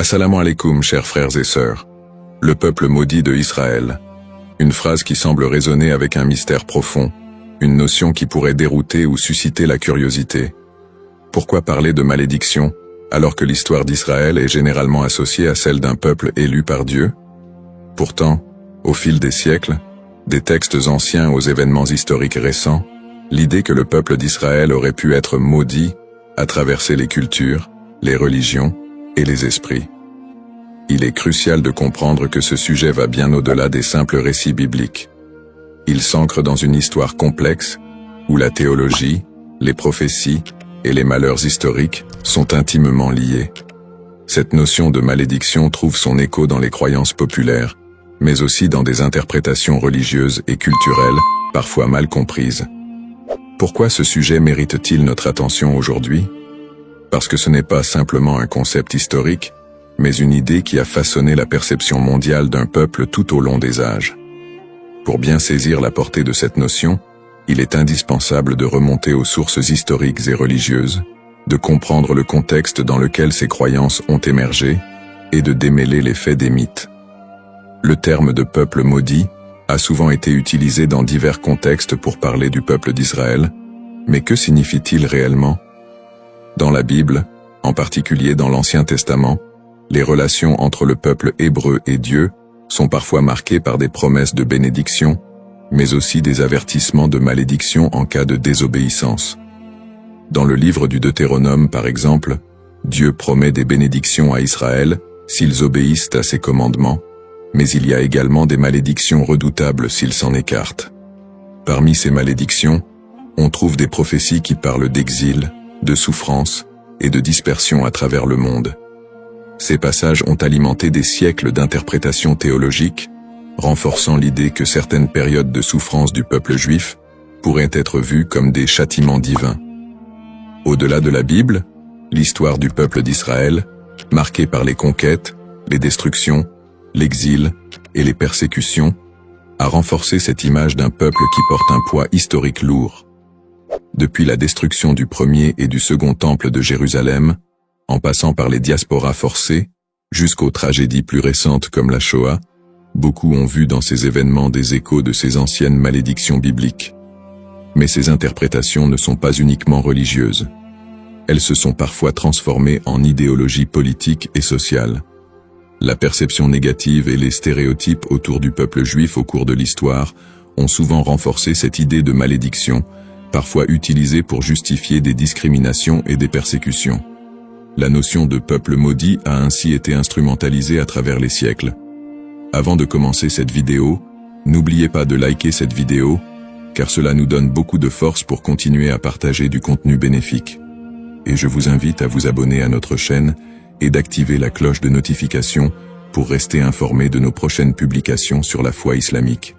Assalamu alaikum, chers frères et sœurs. Le peuple maudit de Israël. Une phrase qui semble résonner avec un mystère profond, une notion qui pourrait dérouter ou susciter la curiosité. Pourquoi parler de malédiction, alors que l'histoire d'Israël est généralement associée à celle d'un peuple élu par Dieu? Pourtant, au fil des siècles, des textes anciens aux événements historiques récents, l'idée que le peuple d'Israël aurait pu être maudit a traversé les cultures, les religions et les esprits. Il est crucial de comprendre que ce sujet va bien au-delà des simples récits bibliques. Il s'ancre dans une histoire complexe, où la théologie, les prophéties et les malheurs historiques sont intimement liés. Cette notion de malédiction trouve son écho dans les croyances populaires, mais aussi dans des interprétations religieuses et culturelles, parfois mal comprises. Pourquoi ce sujet mérite-t-il notre attention aujourd'hui? Parce que ce n'est pas simplement un concept historique, mais une idée qui a façonné la perception mondiale d'un peuple tout au long des âges. Pour bien saisir la portée de cette notion, il est indispensable de remonter aux sources historiques et religieuses, de comprendre le contexte dans lequel ces croyances ont émergé, et de démêler les faits des mythes. Le terme de peuple maudit a souvent été utilisé dans divers contextes pour parler du peuple d'Israël, mais que signifie-t-il réellement? Dans la Bible, en particulier dans l'Ancien Testament, les relations entre le peuple hébreu et Dieu sont parfois marquées par des promesses de bénédiction, mais aussi des avertissements de malédiction en cas de désobéissance. Dans le livre du Deutéronome, par exemple, Dieu promet des bénédictions à Israël s'ils obéissent à ses commandements, mais il y a également des malédictions redoutables s'ils s'en écartent. Parmi ces malédictions, on trouve des prophéties qui parlent d'exil, de souffrance et de dispersion à travers le monde. Ces passages ont alimenté des siècles d'interprétations théologiques, renforçant l'idée que certaines périodes de souffrance du peuple juif pourraient être vues comme des châtiments divins. Au-delà de la Bible, l'histoire du peuple d'Israël, marquée par les conquêtes, les destructions, l'exil et les persécutions, a renforcé cette image d'un peuple qui porte un poids historique lourd. Depuis la destruction du premier et du second temple de Jérusalem, en passant par les diasporas forcées, jusqu'aux tragédies plus récentes comme la Shoah, beaucoup ont vu dans ces événements des échos de ces anciennes malédictions bibliques. Mais ces interprétations ne sont pas uniquement religieuses. Elles se sont parfois transformées en idéologie politique et sociale. La perception négative et les stéréotypes autour du peuple juif au cours de l'histoire ont souvent renforcé cette idée de malédiction, parfois utilisée pour justifier des discriminations et des persécutions. La notion de peuple maudit a ainsi été instrumentalisée à travers les siècles. Avant de commencer cette vidéo, n'oubliez pas de liker cette vidéo, car cela nous donne beaucoup de force pour continuer à partager du contenu bénéfique. Et je vous invite à vous abonner à notre chaîne et d'activer la cloche de notification pour rester informé de nos prochaines publications sur la foi islamique.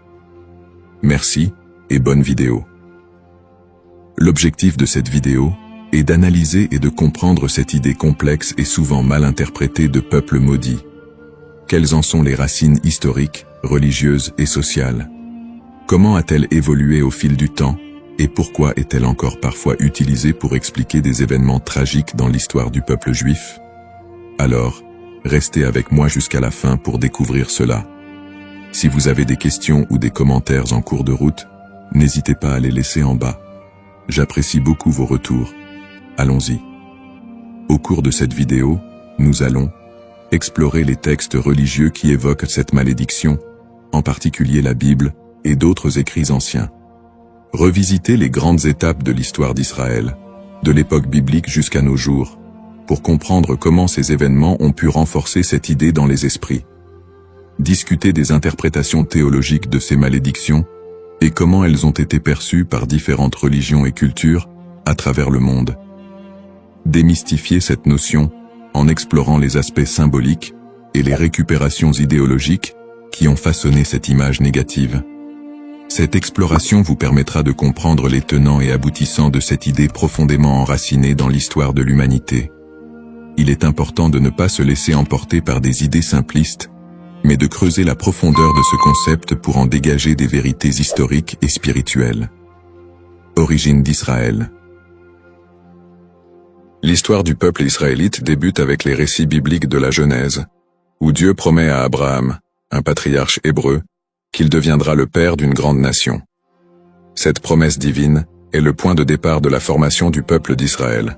Merci et bonne vidéo. L'objectif de cette vidéo est d'analyser et de comprendre cette idée complexe et souvent mal interprétée de peuple maudit. Quelles en sont les racines historiques, religieuses et sociales? Comment a-t-elle évolué au fil du temps et pourquoi est-elle encore parfois utilisée pour expliquer des événements tragiques dans l'histoire du peuple juif? Alors, restez avec moi jusqu'à la fin pour découvrir cela. Si vous avez des questions ou des commentaires en cours de route, n'hésitez pas à les laisser en bas. J'apprécie beaucoup vos retours. Allons-y. Au cours de cette vidéo, nous allons explorer les textes religieux qui évoquent cette malédiction, en particulier la Bible et d'autres écrits anciens. Revisiter les grandes étapes de l'histoire d'Israël, de l'époque biblique jusqu'à nos jours, pour comprendre comment ces événements ont pu renforcer cette idée dans les esprits. Discuter des interprétations théologiques de ces malédictions et comment elles ont été perçues par différentes religions et cultures à travers le monde. Démystifier cette notion en explorant les aspects symboliques et les récupérations idéologiques qui ont façonné cette image négative. Cette exploration vous permettra de comprendre les tenants et aboutissants de cette idée profondément enracinée dans l'histoire de l'humanité. Il est important de ne pas se laisser emporter par des idées simplistes, mais de creuser la profondeur de ce concept pour en dégager des vérités historiques et spirituelles. Origine d'Israël. L'histoire du peuple israélite débute avec les récits bibliques de la Genèse, où Dieu promet à Abraham, un patriarche hébreu, qu'il deviendra le père d'une grande nation. Cette promesse divine est le point de départ de la formation du peuple d'Israël.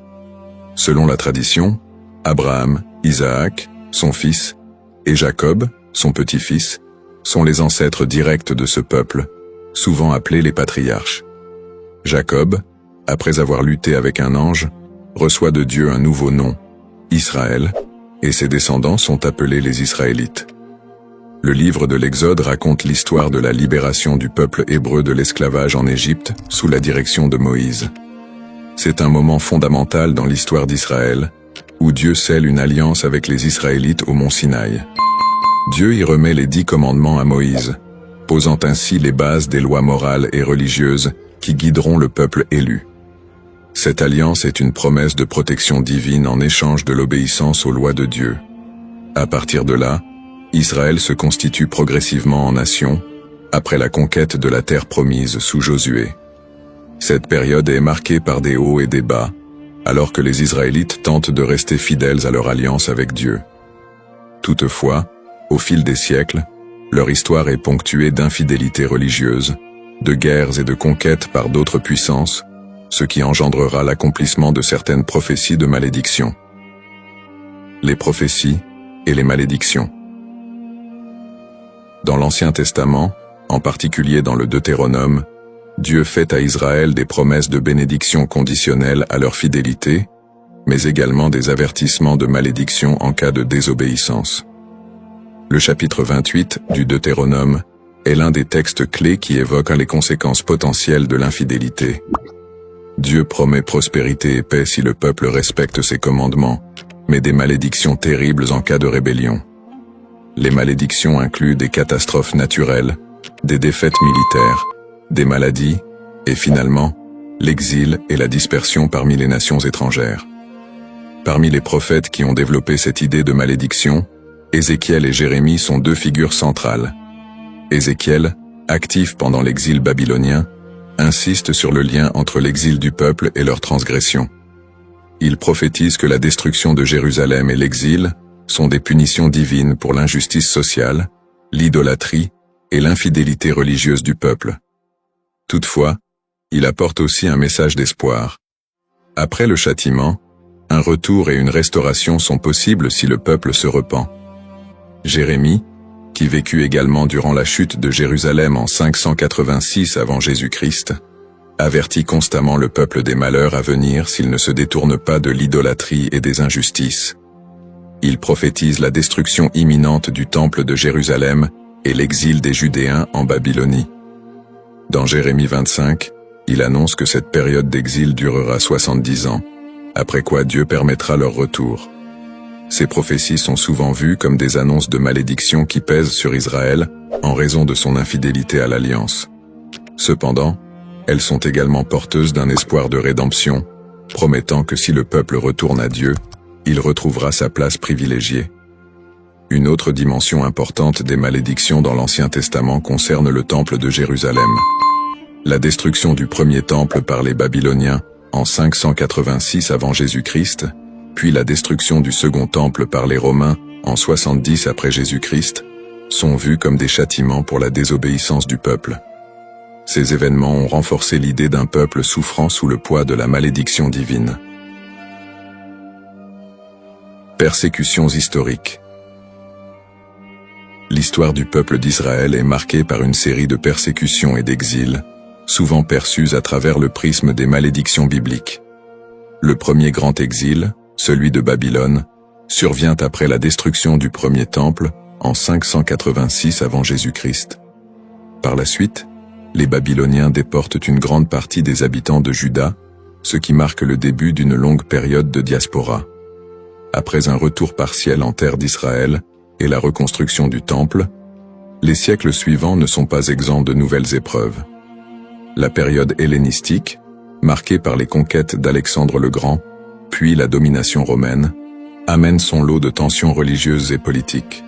Selon la tradition, Abraham, Isaac, son fils, et Jacob, son petit-fils, sont les ancêtres directs de ce peuple, souvent appelés les patriarches. Jacob, après avoir lutté avec un ange, reçoit de Dieu un nouveau nom, Israël, et ses descendants sont appelés les Israélites. Le livre de l'Exode raconte l'histoire de la libération du peuple hébreu de l'esclavage en Égypte sous la direction de Moïse. C'est un moment fondamental dans l'histoire d'Israël, où Dieu scelle une alliance avec les Israélites au mont Sinaï. Dieu y remet les 10 commandements à Moïse, posant ainsi les bases des lois morales et religieuses qui guideront le peuple élu. Cette alliance est une promesse de protection divine en échange de l'obéissance aux lois de Dieu. À partir de là, Israël se constitue progressivement en nation, après la conquête de la terre promise sous Josué. Cette période est marquée par des hauts et des bas, alors que les Israélites tentent de rester fidèles à leur alliance avec Dieu. Toutefois, au fil des siècles, leur histoire est ponctuée d'infidélités religieuses, de guerres et de conquêtes par d'autres puissances, ce qui engendrera l'accomplissement de certaines prophéties de malédiction. Les prophéties et les malédictions. Dans l'Ancien Testament, en particulier dans le Deutéronome, Dieu fait à Israël des promesses de bénédiction conditionnelles à leur fidélité, mais également des avertissements de malédiction en cas de désobéissance. Le chapitre 28 du Deutéronome est l'un des textes clés qui évoque les conséquences potentielles de l'infidélité. Dieu promet prospérité et paix si le peuple respecte ses commandements, mais des malédictions terribles en cas de rébellion. Les malédictions incluent des catastrophes naturelles, des défaites militaires, des maladies, et finalement, l'exil et la dispersion parmi les nations étrangères. Parmi les prophètes qui ont développé cette idée de malédiction, Ézéchiel et Jérémie sont 2 figures centrales. Ézéchiel, actif pendant l'exil babylonien, insiste sur le lien entre l'exil du peuple et leur transgression. Il prophétise que la destruction de Jérusalem et l'exil sont des punitions divines pour l'injustice sociale, l'idolâtrie et l'infidélité religieuse du peuple. Toutefois, il apporte aussi un message d'espoir. Après le châtiment, un retour et une restauration sont possibles si le peuple se repent. Jérémie, qui vécut également durant la chute de Jérusalem en 586 avant Jésus-Christ, avertit constamment le peuple des malheurs à venir s'il ne se détourne pas de l'idolâtrie et des injustices. Il prophétise la destruction imminente du temple de Jérusalem et l'exil des Judéens en Babylonie. Dans Jérémie 25, il annonce que cette période d'exil durera 70 ans, après quoi Dieu permettra leur retour. Ces prophéties sont souvent vues comme des annonces de malédiction qui pèsent sur Israël en raison de son infidélité à l'alliance. Cependant, elles sont également porteuses d'un espoir de rédemption, promettant que si le peuple retourne à Dieu, il retrouvera sa place privilégiée. Une autre dimension importante des malédictions dans l'Ancien Testament concerne le temple de Jérusalem. La destruction du premier temple par les Babyloniens en 586 avant Jésus-Christ, puis la destruction du second temple par les Romains en 70 après Jésus-Christ, sont vus comme des châtiments pour la désobéissance du peuple. Ces événements ont renforcé l'idée d'un peuple souffrant sous le poids de la malédiction divine. Persécutions historiques. L'histoire du peuple d'Israël est marquée par une série de persécutions et d'exils, souvent perçues à travers le prisme des malédictions bibliques. Le premier grand exil, celui de Babylone, survient après la destruction du premier temple en 586 avant Jésus-Christ. Par la suite, les Babyloniens déportent une grande partie des habitants de Juda, ce qui marque le début d'une longue période de diaspora. Après un retour partiel en terre d'Israël et la reconstruction du temple, les siècles suivants ne sont pas exempts de nouvelles épreuves. La période hellénistique, marquée par les conquêtes d'Alexandre le Grand, puis la domination romaine, amène son lot de tensions religieuses et politiques.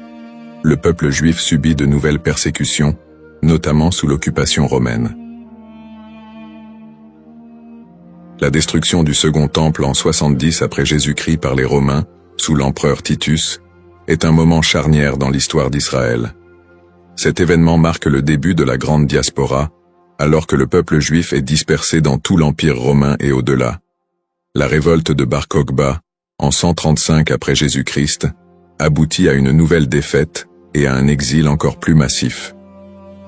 Le peuple juif subit de nouvelles persécutions, notamment sous l'occupation romaine. La destruction du Second Temple en 70 après Jésus-Christ par les Romains, sous l'empereur Titus, est un moment charnière dans l'histoire d'Israël. Cet événement marque le début de la grande diaspora, alors que le peuple juif est dispersé dans tout l'Empire romain et au-delà. La révolte de Bar Kokhba, en 135 après Jésus-Christ, aboutit à une nouvelle défaite et à un exil encore plus massif.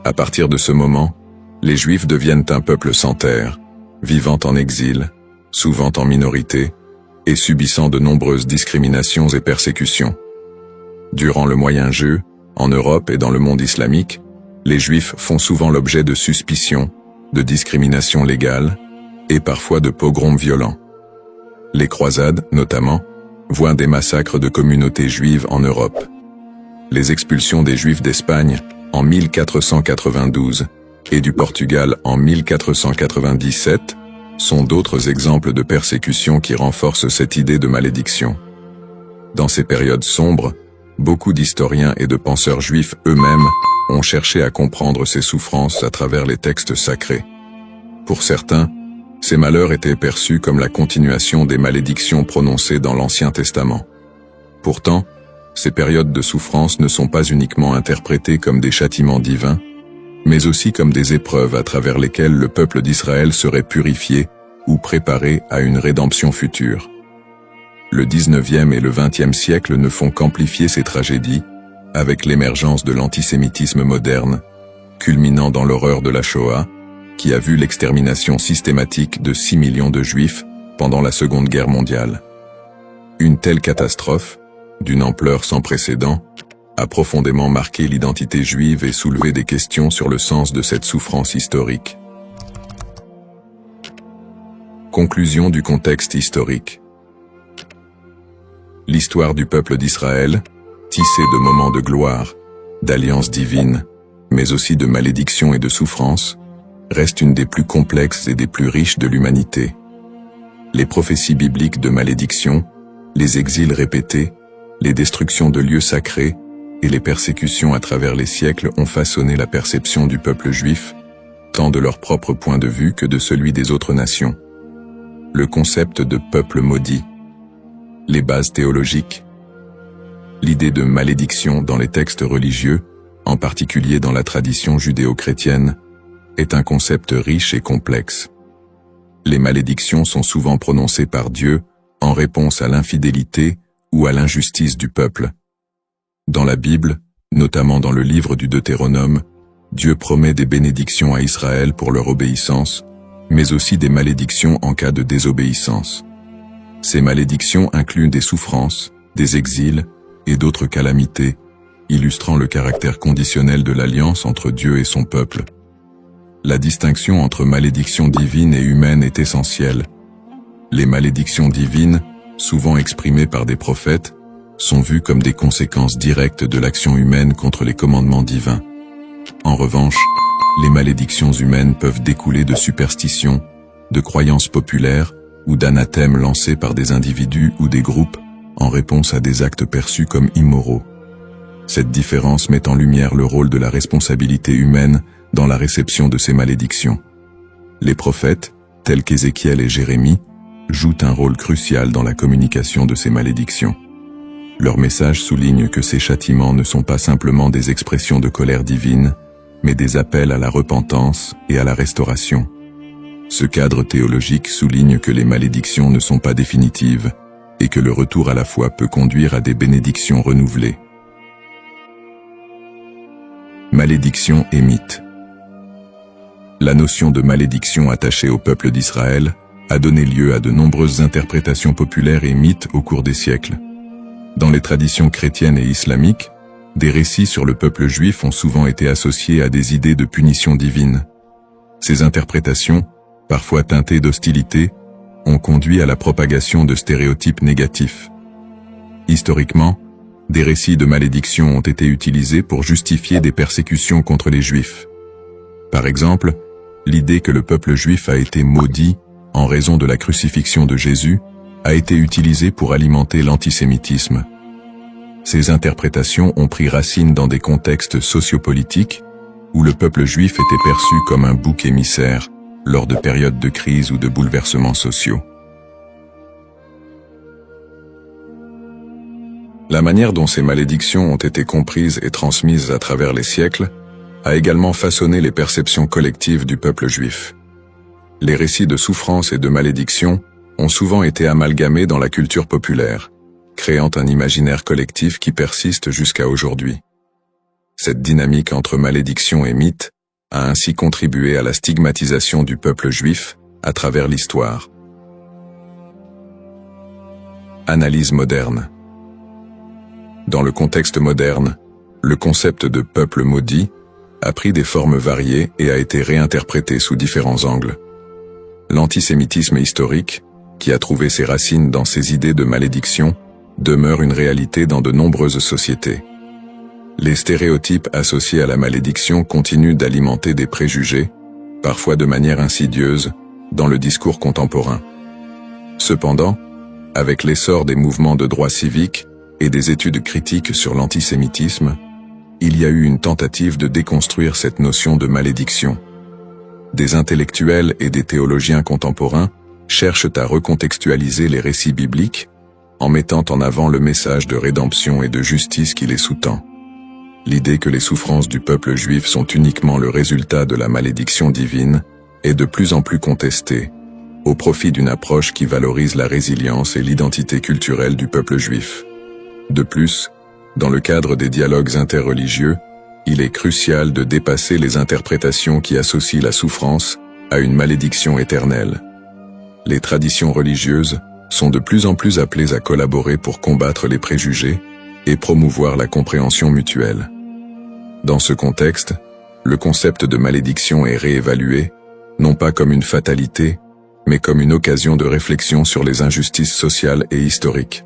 À partir de ce moment, les Juifs deviennent un peuple sans terre, vivant en exil, souvent en minorité, et subissant de nombreuses discriminations et persécutions. Durant le Moyen-Âge, en Europe et dans le monde islamique, les Juifs font souvent l'objet de suspicions, de discriminations légales, et parfois de pogroms violents. Les croisades, notamment, voient des massacres de communautés juives en Europe. Les expulsions des Juifs d'Espagne, en 1492, et du Portugal en 1497, sont d'autres exemples de persécutions qui renforcent cette idée de malédiction. Dans ces périodes sombres, beaucoup d'historiens et de penseurs juifs eux-mêmes ont cherché à comprendre ces souffrances à travers les textes sacrés. Pour certains, ces malheurs étaient perçus comme la continuation des malédictions prononcées dans l'Ancien Testament. Pourtant, ces périodes de souffrance ne sont pas uniquement interprétées comme des châtiments divins, mais aussi comme des épreuves à travers lesquelles le peuple d'Israël serait purifié ou préparé à une rédemption future. Le 19e et le 20e siècle ne font qu'amplifier ces tragédies, avec l'émergence de l'antisémitisme moderne, culminant dans l'horreur de la Shoah, qui a vu l'extermination systématique de 6 millions de Juifs pendant la Seconde Guerre mondiale. Une telle catastrophe, d'une ampleur sans précédent, a profondément marqué l'identité juive et soulevé des questions sur le sens de cette souffrance historique. Conclusion du contexte historique. L'histoire du peuple d'Israël, tissée de moments de gloire, d'alliances divines, mais aussi de malédictions et de souffrances, reste une des plus complexes et des plus riches de l'humanité. Les prophéties bibliques de malédiction, les exils répétés, les destructions de lieux sacrés et les persécutions à travers les siècles ont façonné la perception du peuple juif, tant de leur propre point de vue que de celui des autres nations. Le concept de peuple maudit, les bases théologiques, l'idée de malédiction dans les textes religieux, en particulier dans la tradition judéo-chrétienne, est un concept riche et complexe. Les malédictions sont souvent prononcées par Dieu en réponse à l'infidélité ou à l'injustice du peuple. Dans la Bible, notamment dans le livre du Deutéronome, Dieu promet des bénédictions à Israël pour leur obéissance, mais aussi des malédictions en cas de désobéissance. Ces malédictions incluent des souffrances, des exils et d'autres calamités, illustrant le caractère conditionnel de l'alliance entre Dieu et son peuple. La distinction entre malédiction divine et humaine est essentielle. Les malédictions divines, souvent exprimées par des prophètes, sont vues comme des conséquences directes de l'action humaine contre les commandements divins. En revanche, les malédictions humaines peuvent découler de superstitions, de croyances populaires ou d'anathèmes lancés par des individus ou des groupes en réponse à des actes perçus comme immoraux. Cette différence met en lumière le rôle de la responsabilité humaine dans la réception de ces malédictions. Les prophètes, tels qu'Ézéchiel et Jérémie, jouent un rôle crucial dans la communication de ces malédictions. Leur message souligne que ces châtiments ne sont pas simplement des expressions de colère divine, mais des appels à la repentance et à la restauration. Ce cadre théologique souligne que les malédictions ne sont pas définitives et que le retour à la foi peut conduire à des bénédictions renouvelées. Malédiction et mythe. La notion de malédiction attachée au peuple d'Israël a donné lieu à de nombreuses interprétations populaires et mythes au cours des siècles. Dans les traditions chrétiennes et islamiques, des récits sur le peuple juif ont souvent été associés à des idées de punition divine. Ces interprétations, parfois teintées d'hostilité, ont conduit à la propagation de stéréotypes négatifs. Historiquement, des récits de malédiction ont été utilisés pour justifier des persécutions contre les Juifs. Par exemple, l'idée que le peuple juif a été maudit en raison de la crucifixion de Jésus a été utilisée pour alimenter l'antisémitisme. Ces interprétations ont pris racine dans des contextes sociopolitiques où le peuple juif était perçu comme un bouc émissaire, lors de périodes de crise ou de bouleversements sociaux. La manière dont ces malédictions ont été comprises et transmises à travers les siècles a également façonné les perceptions collectives du peuple juif. Les récits de souffrance et de malédiction ont souvent été amalgamés dans la culture populaire, créant un imaginaire collectif qui persiste jusqu'à aujourd'hui. Cette dynamique entre malédiction et mythe a ainsi contribué à la stigmatisation du peuple juif à travers l'histoire. Analyse moderne. Dans le contexte moderne, le concept de peuple maudit a pris des formes variées et a été réinterprété sous différents angles. L'antisémitisme historique, qui a trouvé ses racines dans ces idées de malédiction, demeure une réalité dans de nombreuses sociétés. Les stéréotypes associés à la malédiction continuent d'alimenter des préjugés, parfois de manière insidieuse, dans le discours contemporain. Cependant, avec l'essor des mouvements de droits civiques et des études critiques sur l'antisémitisme, il y a eu une tentative de déconstruire cette notion de malédiction. Des intellectuels et des théologiens contemporains cherchent à recontextualiser les récits bibliques en mettant en avant le message de rédemption et de justice qui les sous-tend. L'idée que les souffrances du peuple juif sont uniquement le résultat de la malédiction divine est de plus en plus contestée, au profit d'une approche qui valorise la résilience et l'identité culturelle du peuple juif. De plus, dans le cadre des dialogues interreligieux, il est crucial de dépasser les interprétations qui associent la souffrance à une malédiction éternelle. Les traditions religieuses sont de plus en plus appelées à collaborer pour combattre les préjugés et promouvoir la compréhension mutuelle. Dans ce contexte, le concept de malédiction est réévalué, non pas comme une fatalité, mais comme une occasion de réflexion sur les injustices sociales et historiques.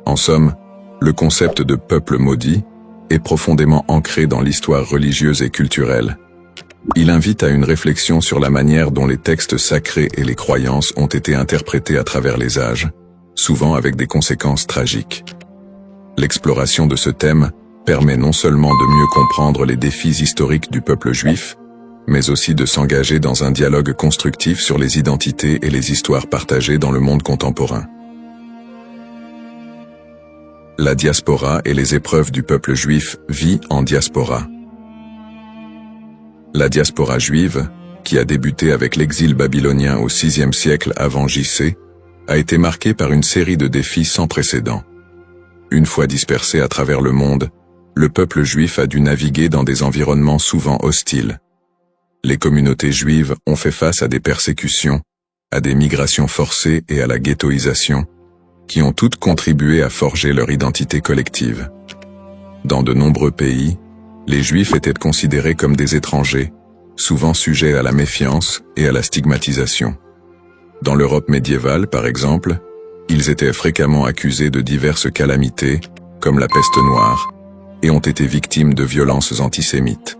En somme, le concept de peuple maudit est profondément ancré dans l'histoire religieuse et culturelle. Il invite à une réflexion sur la manière dont les textes sacrés et les croyances ont été interprétés à travers les âges, souvent avec des conséquences tragiques. L'exploration de ce thème permet non seulement de mieux comprendre les défis historiques du peuple juif, mais aussi de s'engager dans un dialogue constructif sur les identités et les histoires partagées dans le monde contemporain. La diaspora et les épreuves du peuple juif vit en diaspora. La diaspora juive, qui a débuté avec l'exil babylonien au VIe siècle avant J.C., a été marquée par une série de défis sans précédent. Une fois dispersé à travers le monde, le peuple juif a dû naviguer dans des environnements souvent hostiles. Les communautés juives ont fait face à des persécutions, à des migrations forcées et à la ghettoisation, qui ont toutes contribué à forger leur identité collective. Dans de nombreux pays, les Juifs étaient considérés comme des étrangers, souvent sujets à la méfiance et à la stigmatisation. Dans l'Europe médiévale, par exemple, ils étaient fréquemment accusés de diverses calamités, comme la peste noire, et ont été victimes de violences antisémites.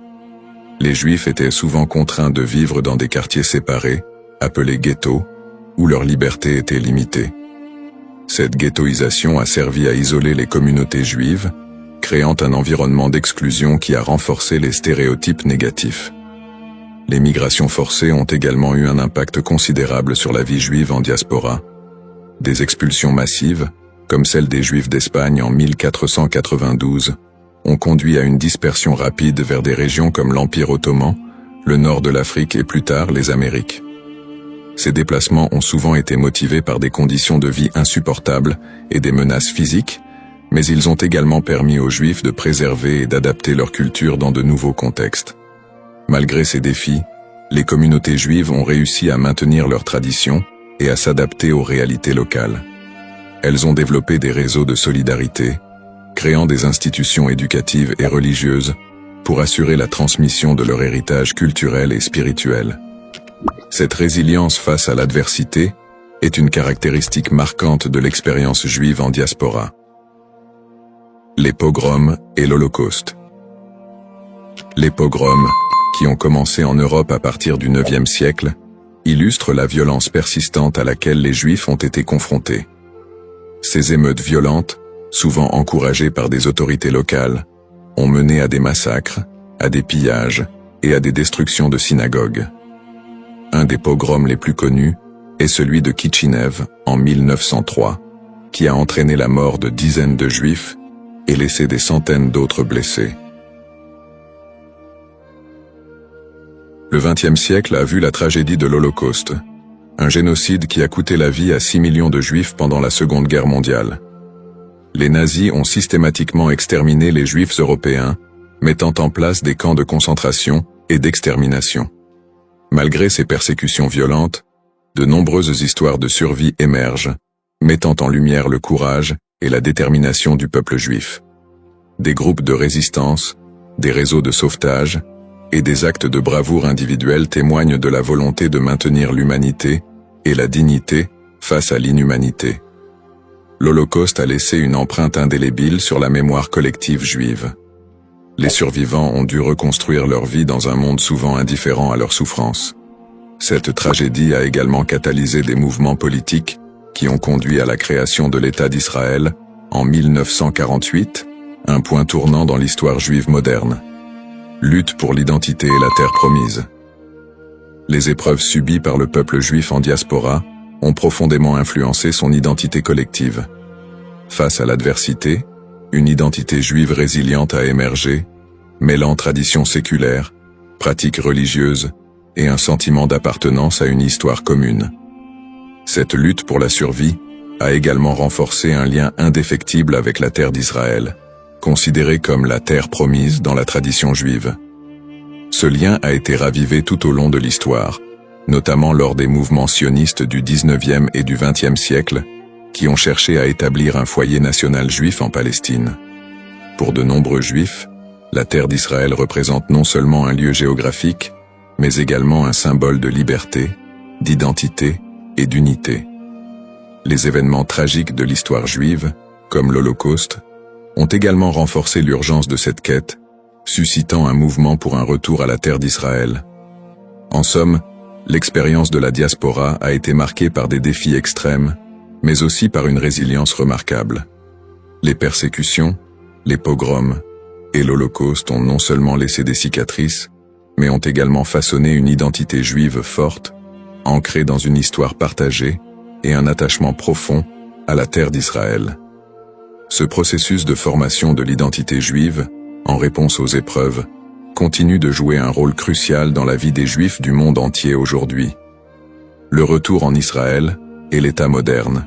Les Juifs étaient souvent contraints de vivre dans des quartiers séparés, appelés ghettos, où leur liberté était limitée. Cette ghettoisation a servi à isoler les communautés juives, créant un environnement d'exclusion qui a renforcé les stéréotypes négatifs. Les migrations forcées ont également eu un impact considérable sur la vie juive en diaspora. Des expulsions massives, comme celle des Juifs d'Espagne en 1492, ont conduit à une dispersion rapide vers des régions comme l'Empire ottoman, le nord de l'Afrique et plus tard les Amériques. Ces déplacements ont souvent été motivés par des conditions de vie insupportables et des menaces physiques, mais ils ont également permis aux Juifs de préserver et d'adapter leur culture dans de nouveaux contextes. Malgré ces défis, les communautés juives ont réussi à maintenir leurs traditions et à s'adapter aux réalités locales. Elles ont développé des réseaux de solidarité, créant des institutions éducatives et religieuses pour assurer la transmission de leur héritage culturel et spirituel. Cette résilience face à l'adversité est une caractéristique marquante de l'expérience juive en diaspora. Les pogroms et l'Holocauste. Les pogroms, qui ont commencé en Europe à partir du IXe siècle, illustrent la violence persistante à laquelle les Juifs ont été confrontés. Ces émeutes violentes, souvent encouragées par des autorités locales, ont mené à des massacres, à des pillages et à des destructions de synagogues. Un des pogroms les plus connus est celui de Kitchinev en 1903, qui a entraîné la mort de dizaines de Juifs et laissé des centaines d'autres blessés. Le XXe siècle a vu la tragédie de l'Holocauste, un génocide qui a coûté la vie à 6 millions de Juifs pendant la Seconde Guerre mondiale. Les nazis ont systématiquement exterminé les Juifs européens, mettant en place des camps de concentration et d'extermination. Malgré ces persécutions violentes, de nombreuses histoires de survie émergent, mettant en lumière le courage et la détermination du peuple juif. Des groupes de résistance, des réseaux de sauvetage et des actes de bravoure individuels témoignent de la volonté de maintenir l'humanité et la dignité face à l'inhumanité. L'Holocauste a laissé une empreinte indélébile sur la mémoire collective juive. Les survivants ont dû reconstruire leur vie dans un monde souvent indifférent à leurs souffrances. Cette tragédie a également catalysé des mouvements politiques qui ont conduit à la création de l'État d'Israël en 1948, un point tournant dans l'histoire juive moderne. Lutte pour l'identité et la terre promise. Les épreuves subies par le peuple juif en diaspora ont profondément influencé son identité collective. Face à l'adversité, une identité juive résiliente a émergé, mêlant traditions séculaires, pratiques religieuses et un sentiment d'appartenance à une histoire commune. Cette lutte pour la survie a également renforcé un lien indéfectible avec la terre d'Israël, considérée comme la terre promise dans la tradition juive. Ce lien a été ravivé tout au long de l'histoire, notamment lors des mouvements sionistes du XIXe et du XXe siècle, qui ont cherché à établir un foyer national juif en Palestine. Pour de nombreux juifs, la terre d'Israël représente non seulement un lieu géographique, mais également un symbole de liberté, d'identité et d'unité. Les événements tragiques de l'histoire juive, comme l'Holocauste, ont également renforcé l'urgence de cette quête, suscitant un mouvement pour un retour à la terre d'Israël. En somme, l'expérience de la diaspora a été marquée par des défis extrêmes, mais aussi par une résilience remarquable. Les persécutions, les pogroms et l'Holocauste ont non seulement laissé des cicatrices, mais ont également façonné une identité juive forte, ancrée dans une histoire partagée et un attachement profond à la terre d'Israël. Ce processus de formation de l'identité juive, en réponse aux épreuves, continue de jouer un rôle crucial dans la vie des Juifs du monde entier aujourd'hui. Le retour en Israël et l'État moderne,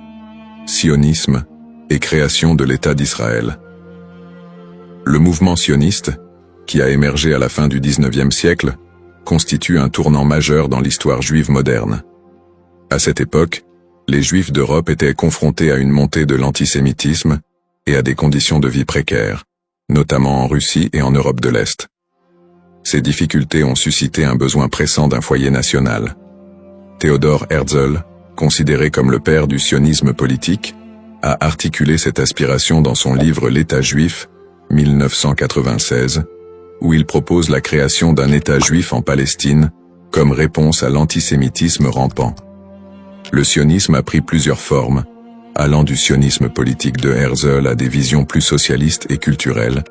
sionisme et création de l'État d'Israël. Le mouvement sioniste, qui a émergé à la fin du XIXe siècle, constitue un tournant majeur dans l'histoire juive moderne. À cette époque, les Juifs d'Europe étaient confrontés à une montée de l'antisémitisme et à des conditions de vie précaires, notamment en Russie et en Europe de l'Est. Ces difficultés ont suscité un besoin pressant d'un foyer national. Theodor Herzl, considéré comme le père du sionisme politique, a articulé cette aspiration dans son livre L'État juif, 1996, où il propose la création d'un État juif en Palestine, comme réponse à l'antisémitisme rampant. Le sionisme a pris plusieurs formes, allant du sionisme politique de Herzl à des visions plus socialistes et culturelles,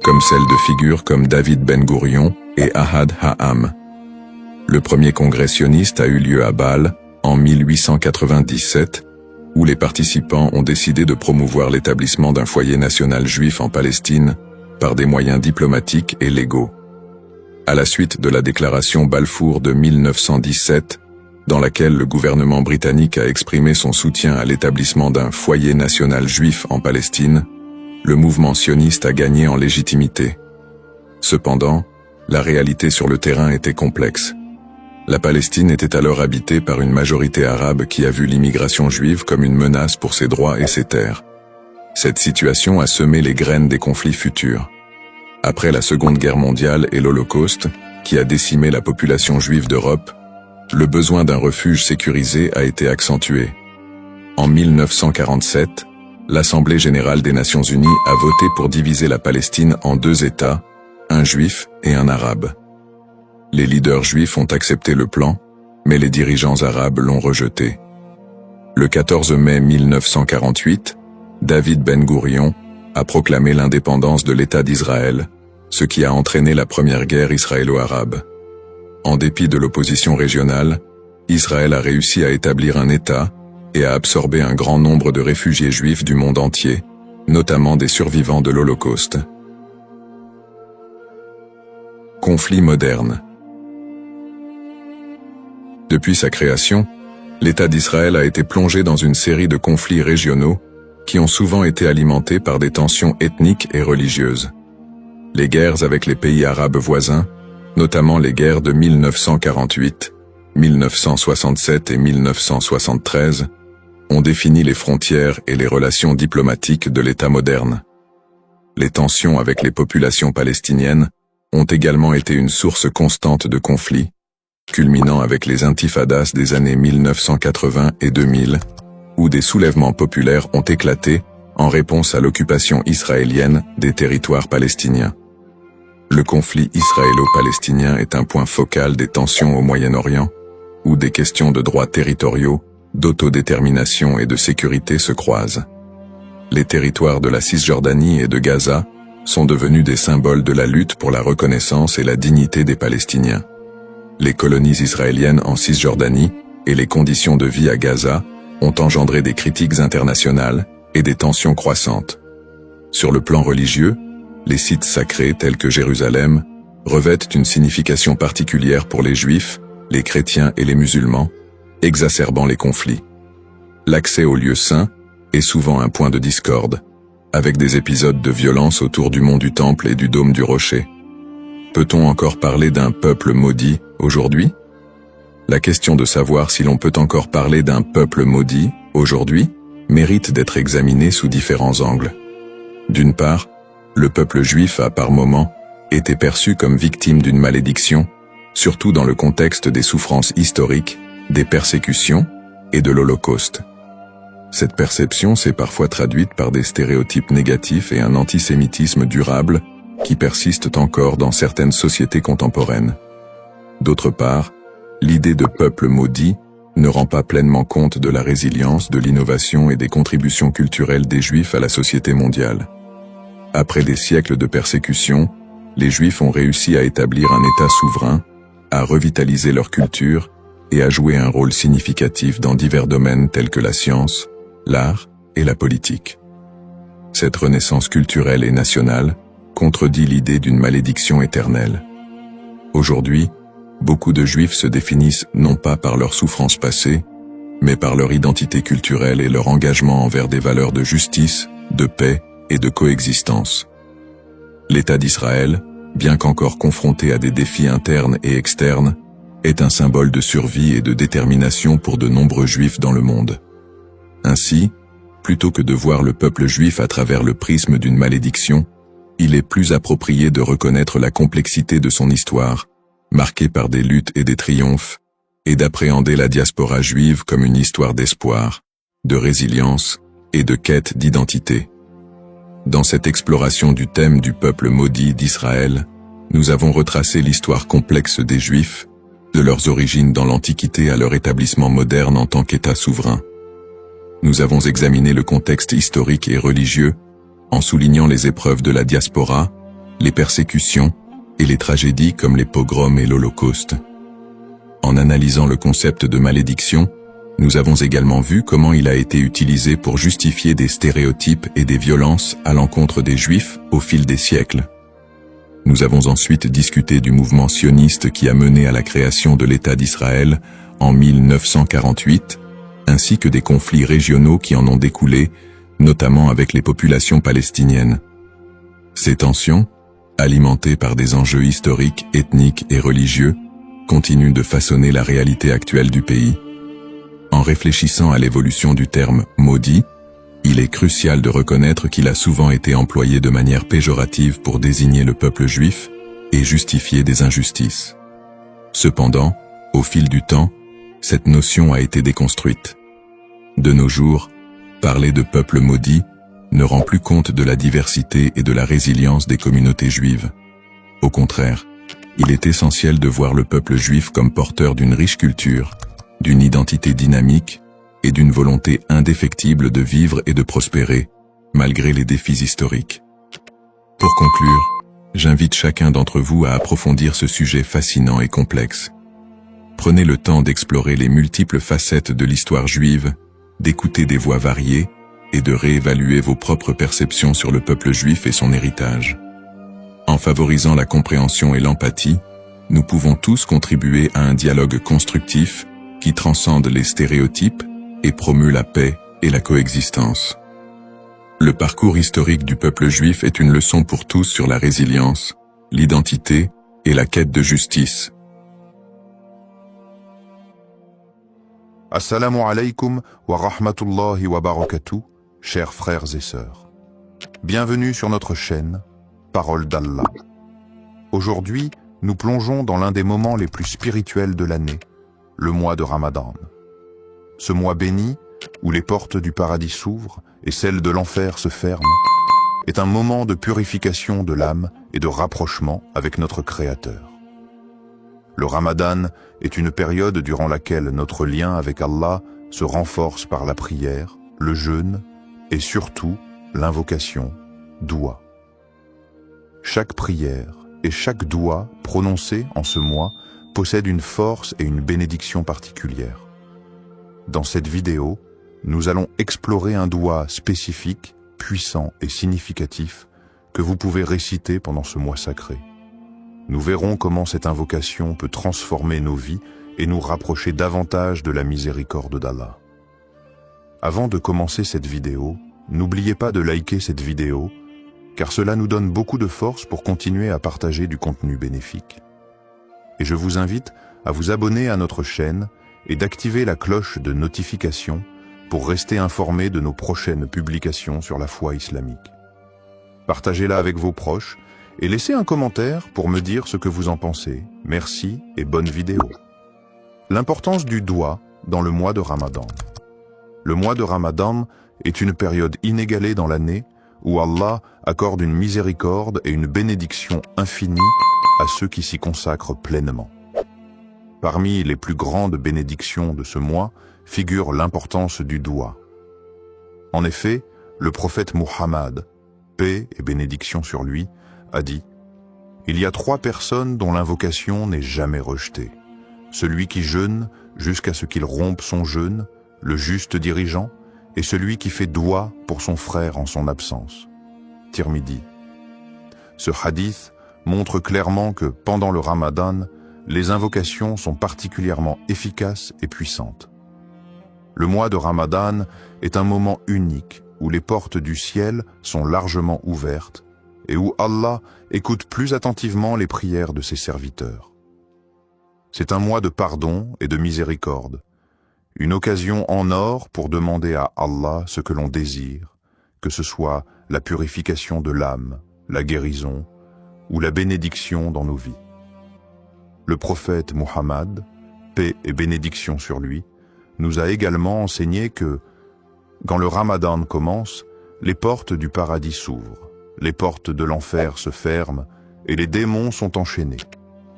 comme celles de figures comme David Ben-Gourion et Ahad Ha'am. Le premier congrès sioniste a eu lieu à Bâle, en 1897, où les participants ont décidé de promouvoir l'établissement d'un foyer national juif en Palestine par des moyens diplomatiques et légaux. À la suite de la déclaration Balfour de 1917, dans laquelle le gouvernement britannique a exprimé son soutien à l'établissement d'un foyer national juif en Palestine, le mouvement sioniste a gagné en légitimité. Cependant, la réalité sur le terrain était complexe. La Palestine était alors habitée par une majorité arabe qui a vu l'immigration juive comme une menace pour ses droits et ses terres. Cette situation a semé les graines des conflits futurs. Après la Seconde Guerre mondiale et l'Holocauste, qui a décimé la population juive d'Europe, le besoin d'un refuge sécurisé a été accentué. En 1947, l'Assemblée générale des Nations unies a voté pour diviser la Palestine en deux États, un juif et un arabe. Les leaders juifs ont accepté le plan, mais les dirigeants arabes l'ont rejeté. Le 14 mai 1948, David Ben-Gourion a proclamé l'indépendance de l'État d'Israël, ce qui a entraîné la première guerre israélo-arabe. En dépit de l'opposition régionale, Israël a réussi à établir un État et à absorber un grand nombre de réfugiés juifs du monde entier, notamment des survivants de l'Holocauste. Conflit moderne. Depuis sa création, l'État d'Israël a été plongé dans une série de conflits régionaux qui ont souvent été alimentés par des tensions ethniques et religieuses. Les guerres avec les pays arabes voisins, notamment les guerres de 1948, 1967 et 1973, ont défini les frontières et les relations diplomatiques de l'État moderne. Les tensions avec les populations palestiniennes ont également été une source constante de conflits, culminant avec les intifadas des années 1980 et 2000, où des soulèvements populaires ont éclaté en réponse à l'occupation israélienne des territoires palestiniens. Le conflit israélo-palestinien est un point focal des tensions au Moyen-Orient, où des questions de droits territoriaux, d'autodétermination et de sécurité se croisent. Les territoires de la Cisjordanie et de Gaza sont devenus des symboles de la lutte pour la reconnaissance et la dignité des Palestiniens. Les colonies israéliennes en Cisjordanie et les conditions de vie à Gaza ont engendré des critiques internationales et des tensions croissantes. Sur le plan religieux, les sites sacrés tels que Jérusalem revêtent une signification particulière pour les Juifs, les chrétiens et les musulmans, exacerbant les conflits. L'accès aux lieux saints est souvent un point de discorde, avec des épisodes de violence autour du mont du Temple et du dôme du Rocher. Peut-on encore parler d'un peuple maudit aujourd'hui? La question de savoir si l'on peut encore parler d'un peuple maudit aujourd'hui mérite d'être examinée sous différents angles. D'une part, le peuple juif a par moments été perçu comme victime d'une malédiction, surtout dans le contexte des souffrances historiques, des persécutions et de l'Holocauste. Cette perception s'est parfois traduite par des stéréotypes négatifs et un antisémitisme durable qui persistent encore dans certaines sociétés contemporaines. D'autre part, l'idée de peuple maudit ne rend pas pleinement compte de la résilience, de l'innovation et des contributions culturelles des Juifs à la société mondiale. Après des siècles de persécution, les Juifs ont réussi à établir un État souverain, à revitaliser leur culture et à jouer un rôle significatif dans divers domaines tels que la science, l'art et la politique. Cette renaissance culturelle et nationale contredit l'idée d'une malédiction éternelle. Aujourd'hui, beaucoup de Juifs se définissent non pas par leurs souffrances passées, mais par leur identité culturelle et leur engagement envers des valeurs de justice, de paix et de coexistence. L'État d'Israël, bien qu'encore confronté à des défis internes et externes, est un symbole de survie et de détermination pour de nombreux Juifs dans le monde. Ainsi, plutôt que de voir le peuple juif à travers le prisme d'une malédiction, il est plus approprié de reconnaître la complexité de son histoire, marquée par des luttes et des triomphes, et d'appréhender la diaspora juive comme une histoire d'espoir, de résilience et de quête d'identité. Dans cette exploration du thème du peuple maudit d'Israël, nous avons retracé l'histoire complexe des Juifs, de leurs origines dans l'Antiquité à leur établissement moderne en tant qu'État souverain. Nous avons examiné le contexte historique et religieux, en soulignant les épreuves de la diaspora, les persécutions et les tragédies comme les pogroms et l'Holocauste. En analysant le concept de malédiction, nous avons également vu comment il a été utilisé pour justifier des stéréotypes et des violences à l'encontre des Juifs au fil des siècles. Nous avons ensuite discuté du mouvement sioniste qui a mené à la création de l'État d'Israël en 1948, ainsi que des conflits régionaux qui en ont découlé, notamment avec les populations palestiniennes. Ces tensions, alimentées par des enjeux historiques, ethniques et religieux, continuent de façonner la réalité actuelle du pays. En réfléchissant à l'évolution du terme « maudit », il est crucial de reconnaître qu'il a souvent été employé de manière péjorative pour désigner le peuple juif et justifier des injustices. Cependant, au fil du temps, cette notion a été déconstruite. De nos jours, parler de peuple maudit ne rend plus compte de la diversité et de la résilience des communautés juives. Au contraire, il est essentiel de voir le peuple juif comme porteur d'une riche culture, d'une identité dynamique et d'une volonté indéfectible de vivre et de prospérer, malgré les défis historiques. Pour conclure, j'invite chacun d'entre vous à approfondir ce sujet fascinant et complexe. Prenez le temps d'explorer les multiples facettes de l'histoire juive, d'écouter des voix variées et de réévaluer vos propres perceptions sur le peuple juif et son héritage. En favorisant la compréhension et l'empathie, nous pouvons tous contribuer à un dialogue constructif qui transcende les stéréotypes et promeut la paix et la coexistence. Le parcours historique du peuple juif est une leçon pour tous sur la résilience, l'identité et la quête de justice. Assalamu alaikum wa rahmatullahi wa barakatuh, chers frères et sœurs. Bienvenue sur notre chaîne, Parole d'Allah. Aujourd'hui, nous plongeons dans l'un des moments les plus spirituels de l'année, le mois de Ramadan. Ce mois béni, où les portes du paradis s'ouvrent et celles de l'enfer se ferment, est un moment de purification de l'âme et de rapprochement avec notre Créateur. Le Ramadan est une période durant laquelle notre lien avec Allah se renforce par la prière, le jeûne et surtout l'invocation, doua. Chaque prière et chaque doua prononcée en ce mois possède une force et une bénédiction particulière. Dans cette vidéo, nous allons explorer un doua spécifique, puissant et significatif que vous pouvez réciter pendant ce mois sacré. Nous verrons comment cette invocation peut transformer nos vies et nous rapprocher davantage de la miséricorde d'Allah. Avant de commencer cette vidéo, n'oubliez pas de liker cette vidéo, car cela nous donne beaucoup de force pour continuer à partager du contenu bénéfique. Et je vous invite à vous abonner à notre chaîne et d'activer la cloche de notification pour rester informé de nos prochaines publications sur la foi islamique. Partagez-la avec vos proches et laissez un commentaire pour me dire ce que vous en pensez. Merci et bonne vidéo. L'importance du doua dans le mois de Ramadan. Le mois de Ramadan est une période inégalée dans l'année où Allah accorde une miséricorde et une bénédiction infinie à ceux qui s'y consacrent pleinement. Parmi les plus grandes bénédictions de ce mois figure l'importance du doua. En effet, le prophète Muhammad, paix et bénédiction sur lui, a dit « Il y a 3 personnes dont l'invocation n'est jamais rejetée. Celui qui jeûne jusqu'à ce qu'il rompe son jeûne, le juste dirigeant, et celui qui fait doua pour son frère en son absence. » Tirmidhi. Ce hadith montre clairement que pendant le Ramadan, les invocations sont particulièrement efficaces et puissantes. Le mois de Ramadan est un moment unique où les portes du ciel sont largement ouvertes et où Allah écoute plus attentivement les prières de ses serviteurs. C'est un mois de pardon et de miséricorde, une occasion en or pour demander à Allah ce que l'on désire, que ce soit la purification de l'âme, la guérison ou la bénédiction dans nos vies. Le prophète Muhammad, paix et bénédiction sur lui, nous a également enseigné que, quand le Ramadan commence, les portes du paradis s'ouvrent, les portes de l'enfer se ferment et les démons sont enchaînés.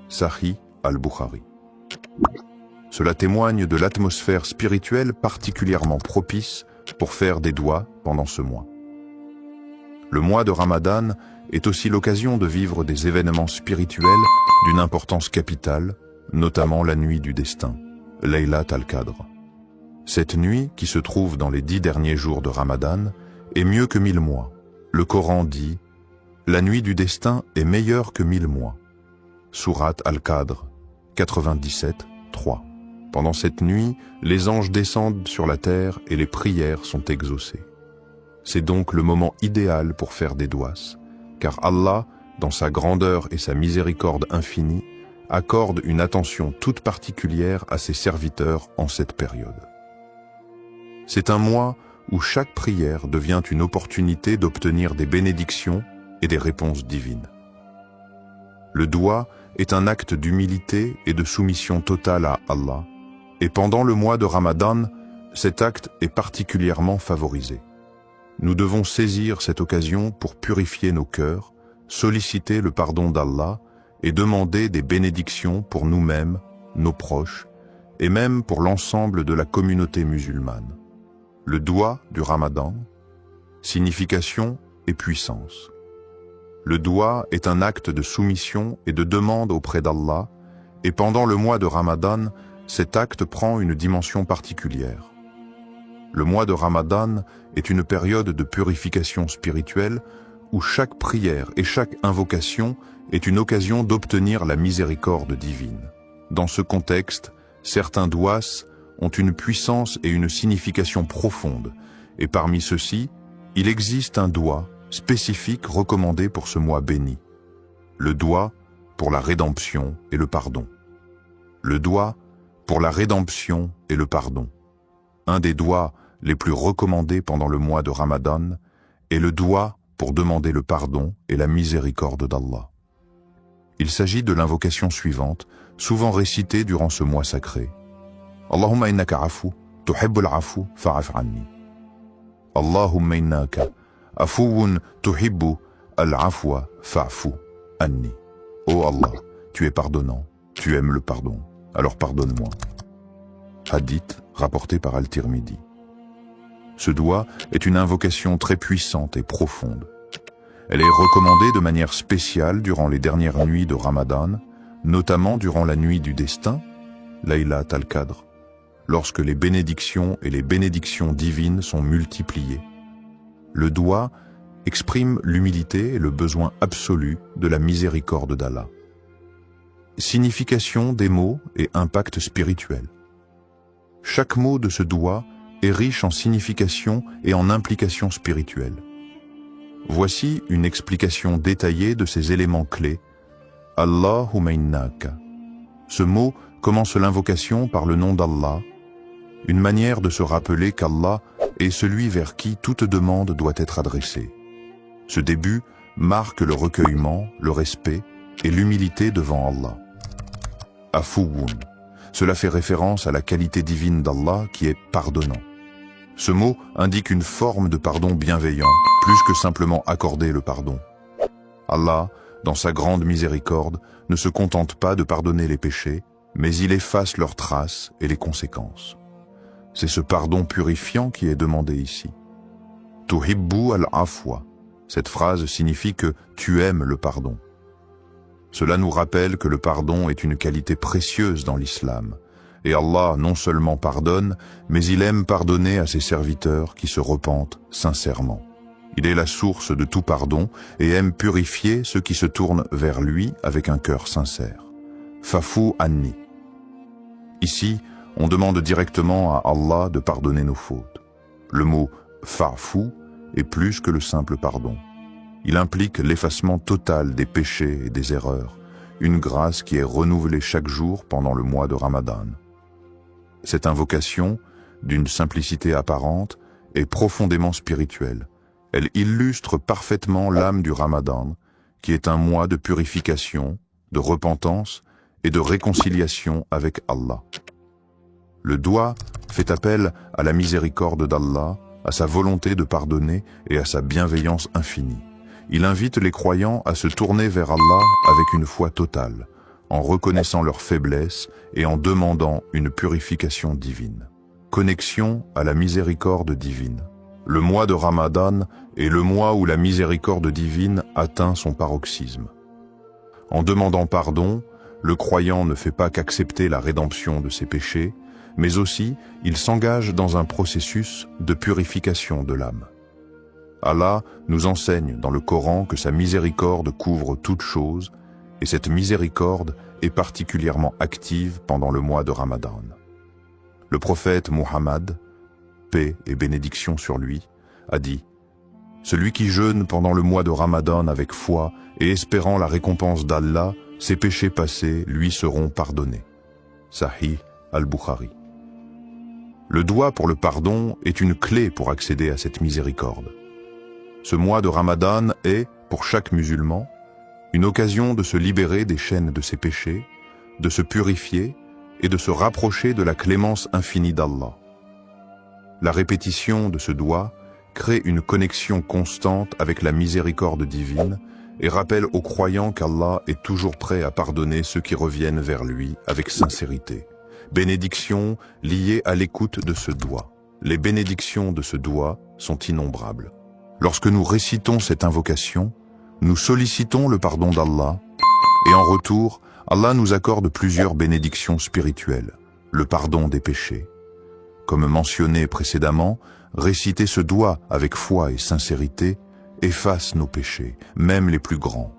Sahih al-Bukhari. Cela témoigne de l'atmosphère spirituelle particulièrement propice pour faire des douas pendant ce mois. Le mois de Ramadan est aussi l'occasion de vivre des événements spirituels d'une importance capitale, notamment la nuit du destin, Laylat al-Qadr. Cette nuit, qui se trouve dans les 10 derniers jours de Ramadan, est mieux que 1000 mois. Le Coran dit « La nuit du destin est meilleure que 1000 mois ». Surat al-Qadr, 97, 3. Pendant cette nuit, les anges descendent sur la terre et les prières sont exaucées. C'est donc le moment idéal pour faire des douas, car Allah, dans sa grandeur et sa miséricorde infinie, accorde une attention toute particulière à ses serviteurs en cette période. C'est un mois où chaque prière devient une opportunité d'obtenir des bénédictions et des réponses divines. Le doua est un acte d'humilité et de soumission totale à Allah, et pendant le mois de Ramadan, cet acte est particulièrement favorisé. Nous devons saisir cette occasion pour purifier nos cœurs, solliciter le pardon d'Allah et demander des bénédictions pour nous-mêmes, nos proches, et même pour l'ensemble de la communauté musulmane. Le doua du Ramadan, signification et puissance. Le doua est un acte de soumission et de demande auprès d'Allah, et pendant le mois de Ramadan, cet acte prend une dimension particulière. Le mois de Ramadan est une période de purification spirituelle où chaque prière et chaque invocation est une occasion d'obtenir la miséricorde divine. Dans ce contexte, certains douas ont une puissance et une signification profonde, et parmi ceux-ci, il existe un doua spécifique recommandé pour ce mois béni. Le doua pour la rédemption et le pardon. Le doua pour la rédemption et le pardon. Un des douas les plus recommandés pendant le mois de Ramadan est le doua pour demander le pardon et la miséricorde d'Allah. Il s'agit de l'invocation suivante, souvent récitée durant ce mois sacré. Allahumma innaka afu, tuhibbul afu, fa'af anni. Allahumma innaka afuwun tuhibbu al-afwa fa'fu anni. Oh Allah, tu es pardonnant, tu aimes le pardon, alors pardonne-moi. Hadith rapporté par Al-Tirmidhi. Ce doua est une invocation très puissante et profonde. Elle est recommandée de manière spéciale durant les dernières nuits de Ramadan, notamment durant la nuit du destin, Laylat al-Qadr, lorsque les bénédictions et les bénédictions divines sont multipliées. Le doua exprime l'humilité et le besoin absolu de la miséricorde d'Allah. Signification des mots et impact spirituel. Chaque mot de ce doua est riche en signification et en implications spirituelles. Voici une explication détaillée de ces éléments clés. Allahumma innaka. Ce mot commence l'invocation par le nom d'Allah, une manière de se rappeler qu'Allah est celui vers qui toute demande doit être adressée. Ce début marque le recueillement, le respect et l'humilité devant Allah. Afuwun. Cela fait référence à la qualité divine d'Allah qui est pardonnant. Ce mot indique une forme de pardon bienveillant, plus que simplement accorder le pardon. Allah, dans sa grande miséricorde, ne se contente pas de pardonner les péchés, mais il efface leurs traces et les conséquences. C'est ce pardon purifiant qui est demandé ici. Tuhibbu al-afwa. Cette phrase signifie que tu aimes le pardon. Cela nous rappelle que le pardon est une qualité précieuse dans l'islam. Et Allah non seulement pardonne, mais il aime pardonner à ses serviteurs qui se repentent sincèrement. Il est la source de tout pardon et aime purifier ceux qui se tournent vers lui avec un cœur sincère. Fa'fu anni. Ici, on demande directement à Allah de pardonner nos fautes. Le mot fa'fu est plus que le simple pardon. Il implique l'effacement total des péchés et des erreurs, une grâce qui est renouvelée chaque jour pendant le mois de Ramadan. Cette invocation, d'une simplicité apparente, est profondément spirituelle. Elle illustre parfaitement l'âme du Ramadan, qui est un mois de purification, de repentance et de réconciliation avec Allah. Le doua fait appel à la miséricorde d'Allah, à sa volonté de pardonner et à sa bienveillance infinie. Il invite les croyants à se tourner vers Allah avec une foi totale, en reconnaissant leurs faiblesses et en demandant une purification divine. Connexion à la miséricorde divine. Le mois de Ramadan est le mois où la miséricorde divine atteint son paroxysme. En demandant pardon, le croyant ne fait pas qu'accepter la rédemption de ses péchés, mais aussi il s'engage dans un processus de purification de l'âme. Allah nous enseigne dans le Coran que sa miséricorde couvre toutes choses, et cette miséricorde est particulièrement active pendant le mois de Ramadan. Le prophète Muhammad, paix et bénédiction sur lui, a dit « Celui qui jeûne pendant le mois de Ramadan avec foi et espérant la récompense d'Allah, ses péchés passés lui seront pardonnés. » Sahih al-Bukhari. Le doua pour le pardon est une clé pour accéder à cette miséricorde. Ce mois de Ramadan est, pour chaque musulman, une occasion de se libérer des chaînes de ses péchés, de se purifier et de se rapprocher de la clémence infinie d'Allah. La répétition de ce doua crée une connexion constante avec la miséricorde divine et rappelle aux croyants qu'Allah est toujours prêt à pardonner ceux qui reviennent vers lui avec sincérité. Bénédictions liées à l'écoute de ce doua. Les bénédictions de ce doua sont innombrables. Lorsque nous récitons cette invocation, nous sollicitons le pardon d'Allah et en retour, Allah nous accorde plusieurs bénédictions spirituelles. le pardon des péchés. Comme mentionné précédemment, réciter ce doigt avec foi et sincérité efface nos péchés, même les plus grands.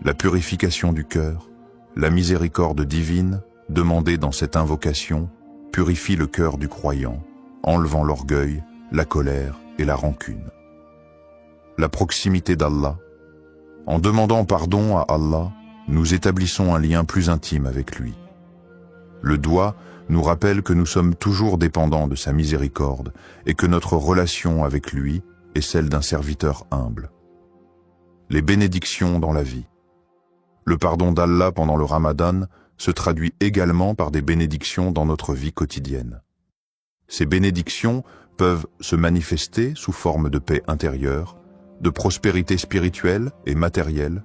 La purification du cœur, la miséricorde divine, demandée dans cette invocation, purifie le cœur du croyant, enlevant l'orgueil, la colère et la rancune. La proximité d'Allah. En demandant pardon à Allah, nous établissons un lien plus intime avec lui. Le doigt nous rappelle que nous sommes toujours dépendants de sa miséricorde et que notre relation avec lui est celle d'un serviteur humble. Les bénédictions dans la vie. Le pardon d'Allah pendant le Ramadan se traduit également par des bénédictions dans notre vie quotidienne. Ces bénédictions peuvent se manifester sous forme de paix intérieure, de prospérité spirituelle et matérielle,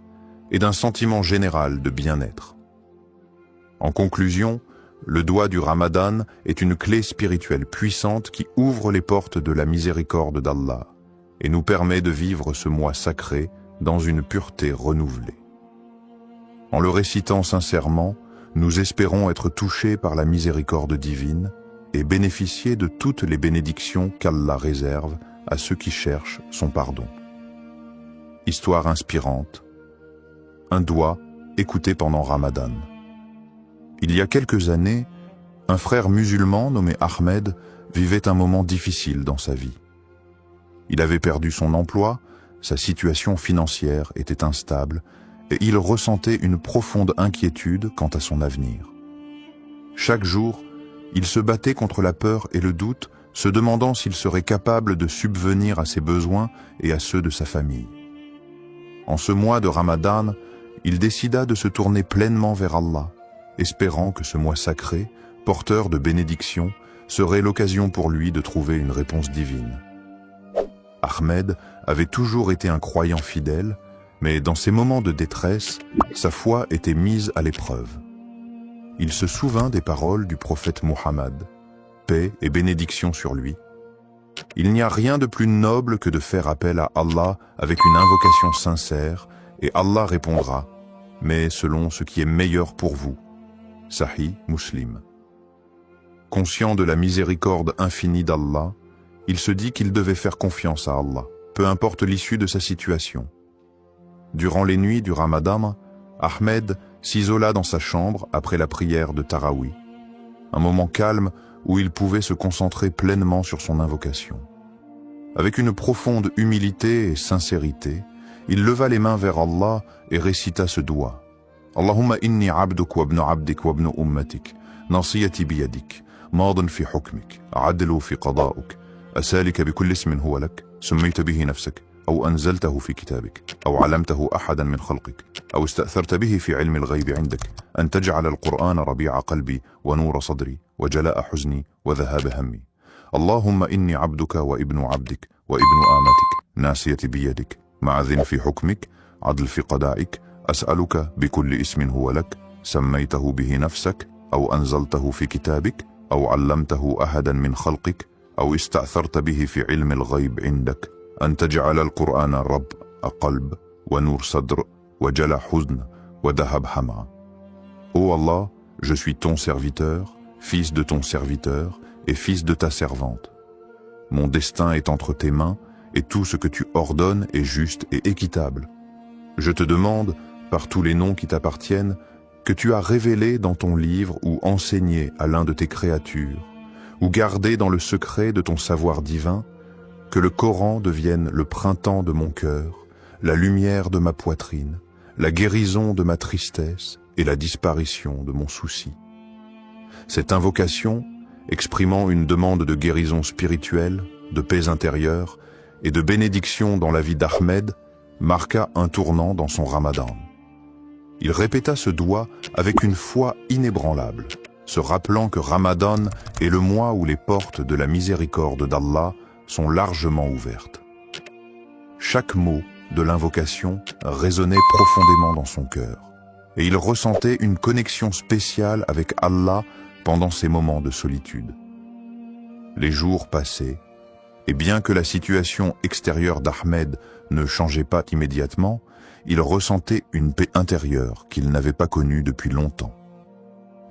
et d'un sentiment général de bien-être. En conclusion, le doigt du Ramadan est une clé spirituelle puissante qui ouvre les portes de la miséricorde d'Allah et nous permet de vivre ce mois sacré dans une pureté renouvelée. En le récitant sincèrement, nous espérons être touchés par la miséricorde divine et bénéficier de toutes les bénédictions qu'Allah réserve à ceux qui cherchent son pardon. Histoire inspirante. Un doigt écouté pendant Ramadan. Il y a quelques années, un frère musulman nommé Ahmed vivait un moment difficile dans sa vie. Il avait perdu son emploi, sa situation financière était instable et il ressentait une profonde inquiétude quant à son avenir. Chaque jour, il se battait contre la peur et le doute, se demandant s'il serait capable de subvenir à ses besoins et à ceux de sa famille. En ce mois de Ramadan, il décida de se tourner pleinement vers Allah, espérant que ce mois sacré, porteur de bénédictions, serait l'occasion pour lui de trouver une réponse divine. Ahmed avait toujours été un croyant fidèle, mais dans ces moments de détresse, sa foi était mise à l'épreuve. Il se souvint des paroles du prophète Muhammad, paix et bénédiction sur lui. Il n'y a rien de plus noble que de faire appel à Allah avec une invocation sincère, et Allah répondra, mais selon ce qui est meilleur pour vous. Sahih Muslim. Conscient de la miséricorde infinie d'Allah, il se dit qu'il devait faire confiance à Allah, peu importe l'issue de sa situation. Durant les nuits du Ramadan, Ahmed s'isola dans sa chambre après la prière de Tarawih, un moment calme où il pouvait se concentrer pleinement sur son invocation. Avec une profonde humilité et sincérité, il leva les mains vers Allah et récita ce doigt. Allahumma inni abduk wa ibnu abdik wa ibnu ummatik, nasiyati biyadik, maadin fi hukmik, adlu fi qada'uk, asalika bikulli ismin huwa lak, سميت به نفسك أو أنزلته في كتابك أو علمته أحدا من خلقك أو استأثرت به في علم الغيب عندك أن تجعل القرآن ربيع قلبي ونور صدري وجلاء حزني وذهاب همي اللهم إني عبدك وابن عبدك وابن آمتك ناسيتي بيدك معذ في حكمك عدل في قضائك أسألك بكل اسم هو لك سميته به نفسك أو أنزلته في كتابك أو علمته أحدا من خلقك أو استأثرت به في علم الغيب عندك أن تجعل القرآن رب قلب ونور صدر وجلاء حزن وذهب همع. Ô Allah, je suis ton serviteur, fils de ton serviteur et fils de ta servante. Mon destin est entre tes mains et tout ce que tu ordonnes est juste et équitable. Je te demande, par tous les noms qui t'appartiennent, que tu as révélé dans ton livre ou enseigné à l'un de tes créatures, ou gardé dans le secret de ton savoir divin, que le Coran devienne le printemps de mon cœur, la lumière de ma poitrine, la guérison de ma tristesse et la disparition de mon souci. Cette invocation, exprimant une demande de guérison spirituelle, de paix intérieure et de bénédiction dans la vie d'Ahmed, marqua un tournant dans son Ramadan. Il répéta ce doigt avec une foi inébranlable, se rappelant que Ramadan est le mois où les portes de la miséricorde d'Allah sont largement ouvertes. Chaque mot de l'invocation résonnait profondément dans son cœur, et il ressentait une connexion spéciale avec Allah pendant ces moments de solitude. Les jours passaient, et bien que la situation extérieure d'Ahmed ne changeait pas immédiatement, il ressentait une paix intérieure qu'il n'avait pas connue depuis longtemps.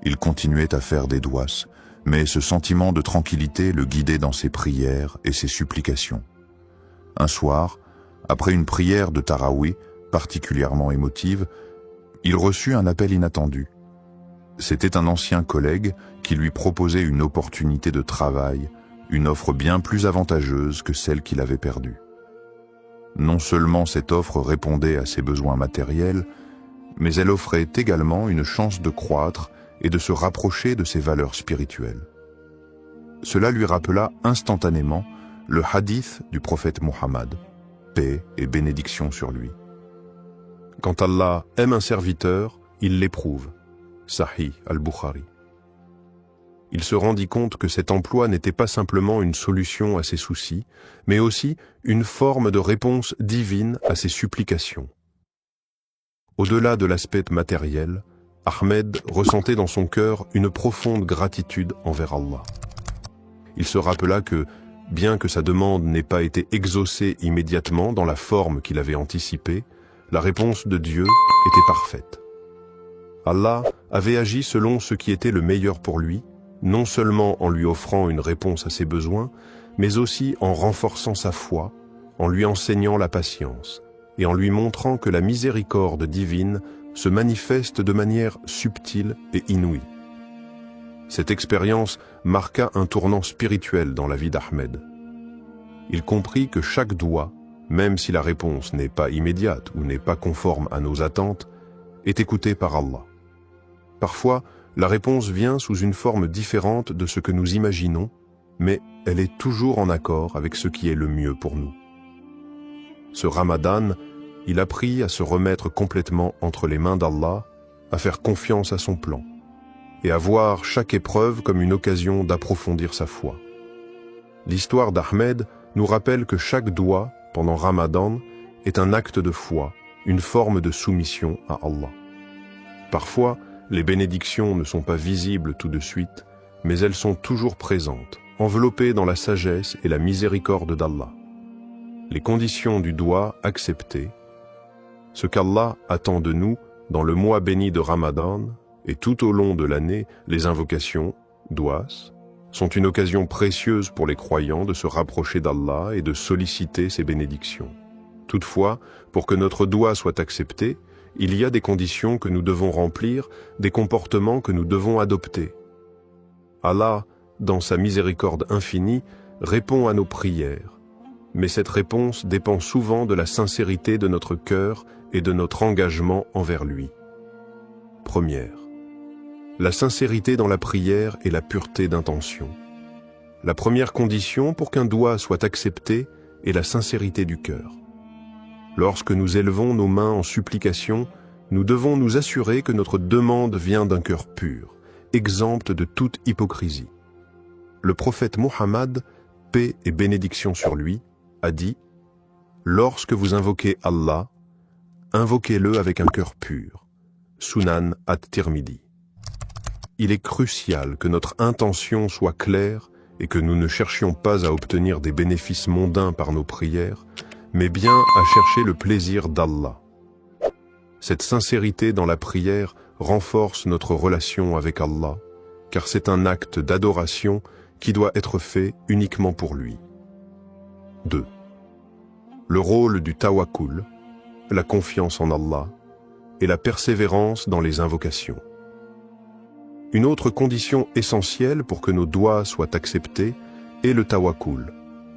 Il continuait à faire des douas, mais ce sentiment de tranquillité le guidait dans ses prières et ses supplications. Un soir, après une prière de Taraweeh particulièrement émotive, il reçut un appel inattendu. C'était un ancien collègue qui lui proposait une opportunité de travail, une offre bien plus avantageuse que celle qu'il avait perdue. Non seulement cette offre répondait à ses besoins matériels, mais elle offrait également une chance de croître et de se rapprocher de ses valeurs spirituelles. Cela lui rappela instantanément le hadith du prophète Muhammad, paix et bénédiction sur lui. Quand Allah aime un serviteur, il l'éprouve. Sahih al-Bukhari. Il se rendit compte que cet emploi n'était pas simplement une solution à ses soucis, mais aussi une forme de réponse divine à ses supplications. Au-delà de l'aspect matériel, Ahmed ressentait dans son cœur une profonde gratitude envers Allah. Il se rappela que, bien que sa demande n'ait pas été exaucée immédiatement dans la forme qu'il avait anticipée, la réponse de Dieu était parfaite. Allah avait agi selon ce qui était le meilleur pour lui, non seulement en lui offrant une réponse à ses besoins, mais aussi en renforçant sa foi, en lui enseignant la patience, et en lui montrant que la miséricorde divine se manifeste de manière subtile et inouïe. Cette expérience marqua un tournant spirituel dans la vie d'Ahmed. Il comprit que chaque doua, même si la réponse n'est pas immédiate ou n'est pas conforme à nos attentes, est écoutée par Allah. Parfois, la réponse vient sous une forme différente de ce que nous imaginons, mais elle est toujours en accord avec ce qui est le mieux pour nous. Ce Ramadan, il apprit à se remettre complètement entre les mains d'Allah, à faire confiance à son plan, et à voir chaque épreuve comme une occasion d'approfondir sa foi. L'histoire d'Ahmed nous rappelle que chaque doua, pendant Ramadan, est un acte de foi, une forme de soumission à Allah. Parfois, les bénédictions ne sont pas visibles tout de suite, mais elles sont toujours présentes, enveloppées dans la sagesse et la miséricorde d'Allah. Les conditions du doua acceptées, ce qu'Allah attend de nous dans le mois béni de Ramadan et tout au long de l'année, les invocations, douas, sont une occasion précieuse pour les croyants de se rapprocher d'Allah et de solliciter ses bénédictions. Toutefois, pour que notre doua soit accepté, il y a des conditions que nous devons remplir, des comportements que nous devons adopter. Allah, dans sa miséricorde infinie, répond à nos prières, mais cette réponse dépend souvent de la sincérité de notre cœur et de notre engagement envers lui. Première, la sincérité dans la prière et la pureté d'intention. La première condition pour qu'un doua soit accepté est la sincérité du cœur. Lorsque nous élevons nos mains en supplication, nous devons nous assurer que notre demande vient d'un cœur pur, exempt de toute hypocrisie. Le prophète Muhammad, paix et bénédiction sur lui, a dit « Lorsque vous invoquez Allah, invoquez-le avec un cœur pur. » Sunan at-Tirmidhi. Il est crucial que notre intention soit claire et que nous ne cherchions pas à obtenir des bénéfices mondains par nos prières, mais bien à chercher le plaisir d'Allah. Cette sincérité dans la prière renforce notre relation avec Allah, car c'est un acte d'adoration qui doit être fait uniquement pour lui. 2. Le rôle du tawakkul, la confiance en Allah, et la persévérance dans les invocations. Une autre condition essentielle pour que nos doua soient acceptés est le tawakkul,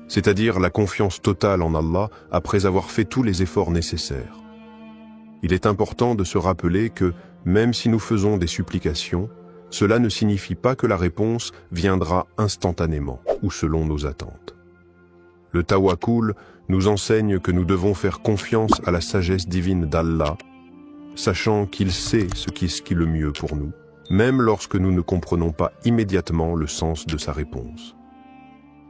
c'est-à-dire la confiance totale en Allah après avoir fait tous les efforts nécessaires. Il est important de se rappeler que, même si nous faisons des supplications, cela ne signifie pas que la réponse viendra instantanément ou selon nos attentes. Le tawakkul nous enseigne que nous devons faire confiance à la sagesse divine d'Allah, sachant qu'il sait ce qui est le mieux pour nous, même lorsque nous ne comprenons pas immédiatement le sens de sa réponse.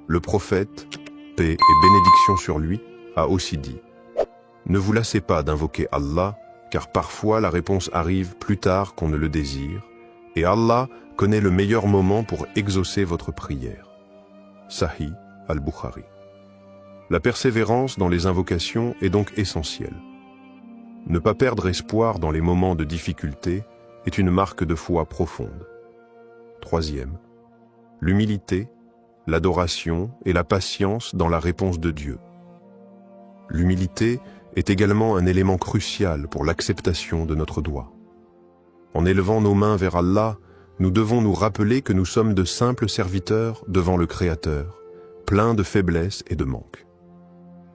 Le prophète, paix et bénédiction sur lui, a aussi dit « Ne vous lassez pas d'invoquer Allah, car parfois la réponse arrive plus tard qu'on ne le désire, et Allah connaît le meilleur moment pour exaucer votre prière. » Sahih al-Bukhari. La persévérance dans les invocations est donc essentielle. Ne pas perdre espoir dans les moments de difficulté est une marque de foi profonde. Troisième, l'humilité, l'adoration et la patience dans la réponse de Dieu. L'humilité est également un élément crucial pour l'acceptation de notre dua. En élevant nos mains vers Allah, nous devons nous rappeler que nous sommes de simples serviteurs devant le Créateur, pleins de faiblesses et de manques.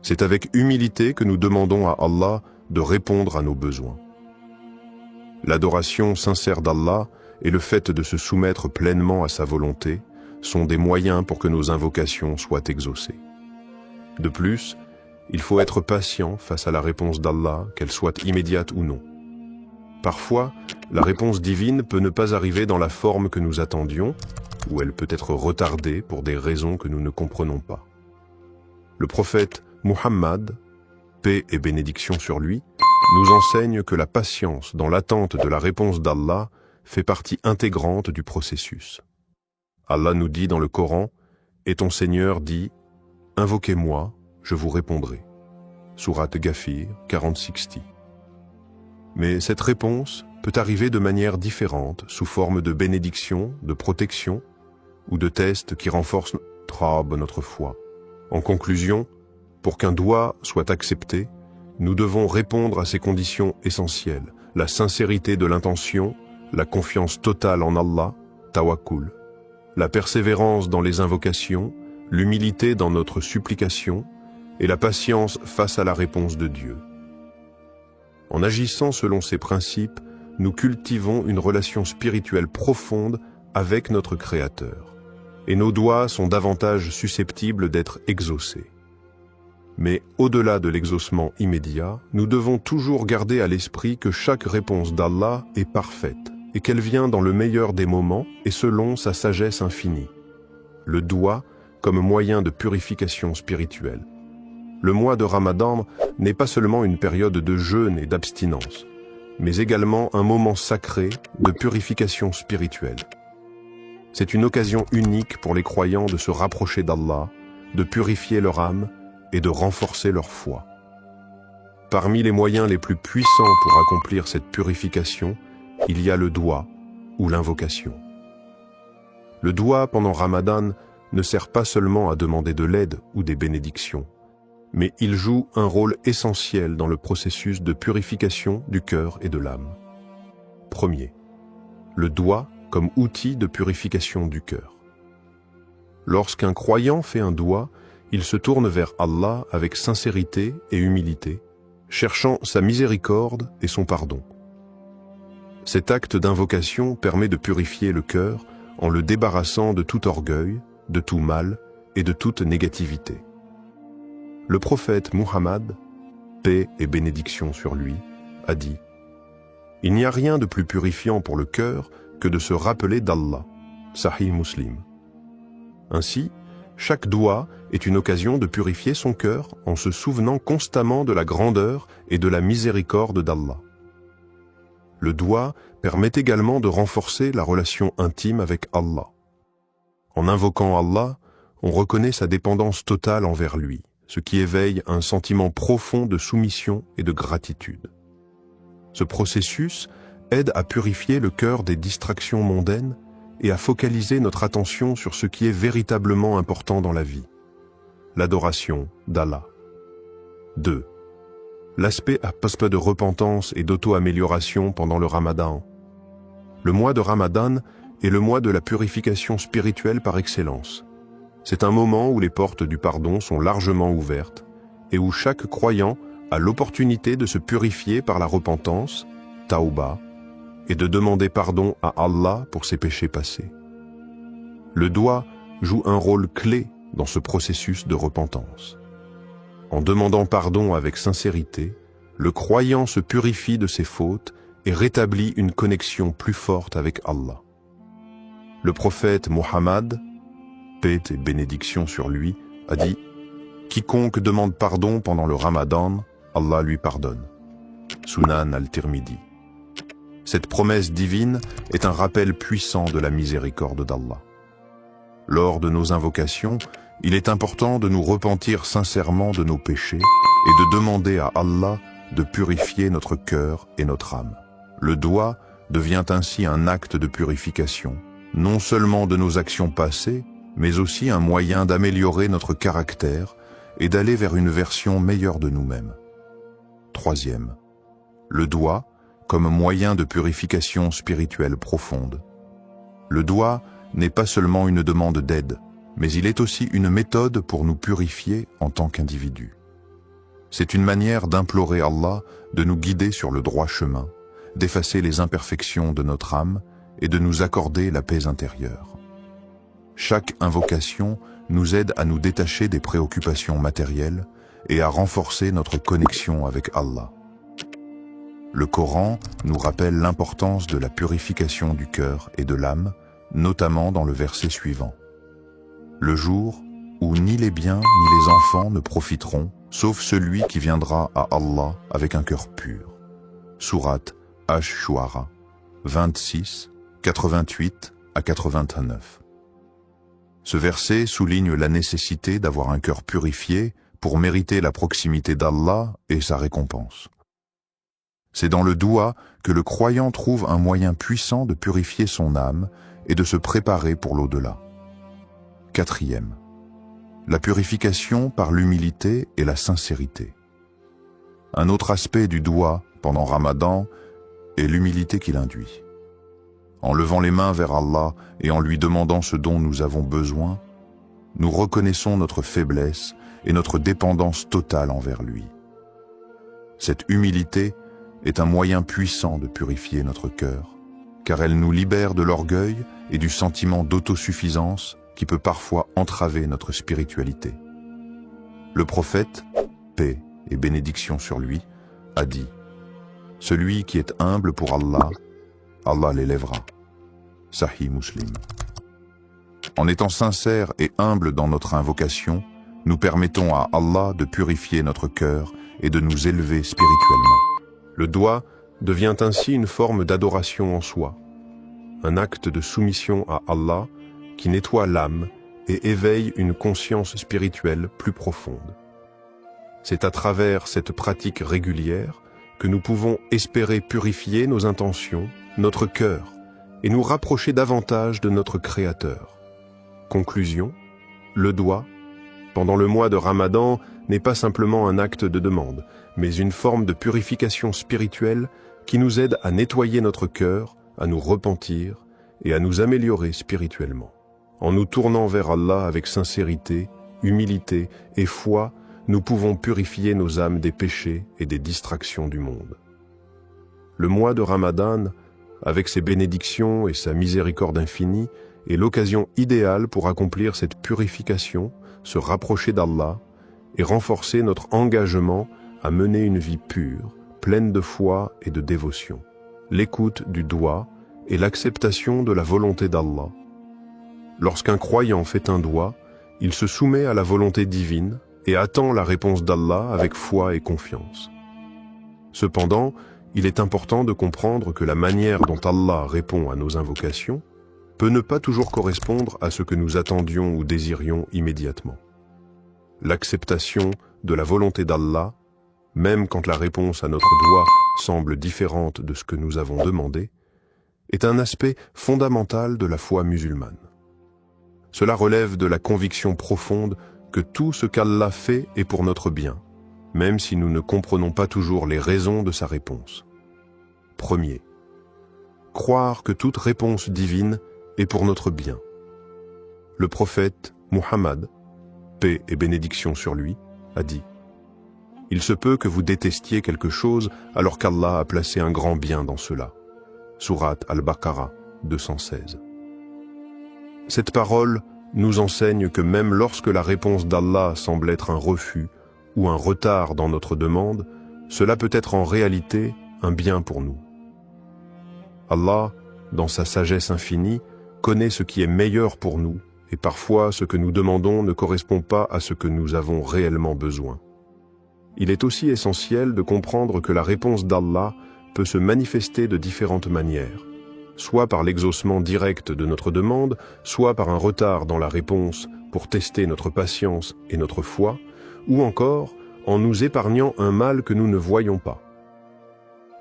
C'est avec humilité que nous demandons à Allah de répondre à nos besoins. L'adoration sincère d'Allah et le fait de se soumettre pleinement à sa volonté sont des moyens pour que nos invocations soient exaucées. De plus, il faut être patient face à la réponse d'Allah, qu'elle soit immédiate ou non. Parfois, la réponse divine peut ne pas arriver dans la forme que nous attendions, ou elle peut être retardée pour des raisons que nous ne comprenons pas. Le prophète Muhammad, paix et bénédiction sur lui, nous enseigne que la patience dans l'attente de la réponse d'Allah fait partie intégrante du processus. Allah nous dit dans le Coran, « Et ton Seigneur dit, invoquez-moi, je vous répondrai. » Sourate Ghafir 40-60. Mais cette réponse peut arriver de manière différente, sous forme de bénédiction, de protection ou de tests qui renforcent notre foi. En conclusion, pour qu'un doua soit accepté, nous devons répondre à ces conditions essentielles, la sincérité de l'intention, la confiance totale en Allah, tawakkul, la persévérance dans les invocations, l'humilité dans notre supplication et la patience face à la réponse de Dieu. En agissant selon ces principes, nous cultivons une relation spirituelle profonde avec notre Créateur, et nos doigts sont davantage susceptibles d'être exaucés. Mais au-delà de l'exaucement immédiat, nous devons toujours garder à l'esprit que chaque réponse d'Allah est parfaite et qu'elle vient dans le meilleur des moments et selon sa sagesse infinie. Le doua comme moyen de purification spirituelle. Le mois de Ramadan n'est pas seulement une période de jeûne et d'abstinence, mais également un moment sacré de purification spirituelle. C'est une occasion unique pour les croyants de se rapprocher d'Allah, de purifier leur âme et de renforcer leur foi. Parmi les moyens les plus puissants pour accomplir cette purification, il y a le doua ou l'invocation. Le doua pendant Ramadan ne sert pas seulement à demander de l'aide ou des bénédictions, mais il joue un rôle essentiel dans le processus de purification du cœur et de l'âme. Premier, le doua comme outil de purification du cœur. Lorsqu'un croyant fait un doua, il se tourne vers Allah avec sincérité et humilité, cherchant sa miséricorde et son pardon. Cet acte d'invocation permet de purifier le cœur en le débarrassant de tout orgueil, de tout mal et de toute négativité. Le prophète Muhammad, paix et bénédiction sur lui, a dit « Il n'y a rien de plus purifiant pour le cœur que de se rappeler d'Allah. » Sahih Muslim. Ainsi, chaque doua est une occasion de purifier son cœur en se souvenant constamment de la grandeur et de la miséricorde d'Allah. Le doua permet également de renforcer la relation intime avec Allah. En invoquant Allah, on reconnaît sa dépendance totale envers lui, ce qui éveille un sentiment profond de soumission et de gratitude. Ce processus aide à purifier le cœur des distractions mondaines et à focaliser notre attention sur ce qui est véritablement important dans la vie, l'adoration d'Allah. 2. L'aspect de repentance et d'auto-amélioration pendant le Ramadan. Le mois de Ramadan est le mois de la purification spirituelle par excellence. C'est un moment où les portes du pardon sont largement ouvertes et où chaque croyant a l'opportunité de se purifier par la repentance, tauba, et de demander pardon à Allah pour ses péchés passés. Le doua joue un rôle clé dans ce processus de repentance. En demandant pardon avec sincérité, le croyant se purifie de ses fautes et rétablit une connexion plus forte avec Allah. Le prophète Muhammad, paix et bénédiction sur lui, a dit « Quiconque demande pardon pendant le Ramadan, Allah lui pardonne. » Sunan al-Tirmidhi. Cette promesse divine est un rappel puissant de la miséricorde d'Allah. Lors de nos invocations, il est important de nous repentir sincèrement de nos péchés et de demander à Allah de purifier notre cœur et notre âme. Le doua devient ainsi un acte de purification, non seulement de nos actions passées, mais aussi un moyen d'améliorer notre caractère et d'aller vers une version meilleure de nous-mêmes. Troisième, le doigt comme moyen de purification spirituelle profonde. Le doigt n'est pas seulement une demande d'aide, mais il est aussi une méthode pour nous purifier en tant qu'individus. C'est une manière d'implorer Allah de nous guider sur le droit chemin, d'effacer les imperfections de notre âme et de nous accorder la paix intérieure. Chaque invocation nous aide à nous détacher des préoccupations matérielles et à renforcer notre connexion avec Allah. Le Coran nous rappelle l'importance de la purification du cœur et de l'âme, notamment dans le verset suivant. Le jour où ni les biens ni les enfants ne profiteront, sauf celui qui viendra à Allah avec un cœur pur. Sourate Ash-Shu'ara, 26, 88 à 89. Ce verset souligne la nécessité d'avoir un cœur purifié pour mériter la proximité d'Allah et sa récompense. C'est dans le doua que le croyant trouve un moyen puissant de purifier son âme et de se préparer pour l'au-delà. Quatrième, la purification par l'humilité et la sincérité. Un autre aspect du doua pendant Ramadan est l'humilité qu'il induit. En levant les mains vers Allah et en lui demandant ce dont nous avons besoin, nous reconnaissons notre faiblesse et notre dépendance totale envers lui. Cette humilité est un moyen puissant de purifier notre cœur, car elle nous libère de l'orgueil et du sentiment d'autosuffisance qui peut parfois entraver notre spiritualité. Le prophète, paix et bénédiction sur lui, a dit « Celui qui est humble pour Allah, Allah l'élèvera. » Sahih Muslim. En étant sincères et humbles dans notre invocation, nous permettons à Allah de purifier notre cœur et de nous élever spirituellement. Le doigt devient ainsi une forme d'adoration en soi, un acte de soumission à Allah qui nettoie l'âme et éveille une conscience spirituelle plus profonde. C'est à travers cette pratique régulière que nous pouvons espérer purifier nos intentions, notre cœur, et nous rapprocher davantage de notre Créateur. Conclusion, le doigt, pendant le mois de Ramadan, n'est pas simplement un acte de demande, mais une forme de purification spirituelle qui nous aide à nettoyer notre cœur, à nous repentir et à nous améliorer spirituellement. En nous tournant vers Allah avec sincérité, humilité et foi, nous pouvons purifier nos âmes des péchés et des distractions du monde. Le mois de Ramadan, avec ses bénédictions et sa miséricorde infinie, est l'occasion idéale pour accomplir cette purification, se rapprocher d'Allah et renforcer notre engagement à mener une vie pure, pleine de foi et de dévotion. L'écoute du doigt et l'acceptation de la volonté d'Allah. Lorsqu'un croyant fait un doigt, il se soumet à la volonté divine et attend la réponse d'Allah avec foi et confiance. Cependant, il est important de comprendre que la manière dont Allah répond à nos invocations peut ne pas toujours correspondre à ce que nous attendions ou désirions immédiatement. L'acceptation de la volonté d'Allah, même quand la réponse à notre doigt semble différente de ce que nous avons demandé, est un aspect fondamental de la foi musulmane. Cela relève de la conviction profonde que tout ce qu'Allah fait est pour notre bien, même si nous ne comprenons pas toujours les raisons de sa réponse. Premier, croire que toute réponse divine est pour notre bien. Le prophète Muhammad, paix et bénédiction sur lui, a dit « Il se peut que vous détestiez quelque chose alors qu'Allah a placé un grand bien dans cela. » Sourate Al-Baqarah 216. Cette parole nous enseigne que même lorsque la réponse d'Allah semble être un refus ou un retard dans notre demande, cela peut être en réalité un bien pour nous. Allah, dans sa sagesse infinie, connaît ce qui est meilleur pour nous et parfois ce que nous demandons ne correspond pas à ce que nous avons réellement besoin. Il est aussi essentiel de comprendre que la réponse d'Allah peut se manifester de différentes manières, soit par l'exaucement direct de notre demande, soit par un retard dans la réponse pour tester notre patience et notre foi, ou encore en nous épargnant un mal que nous ne voyons pas.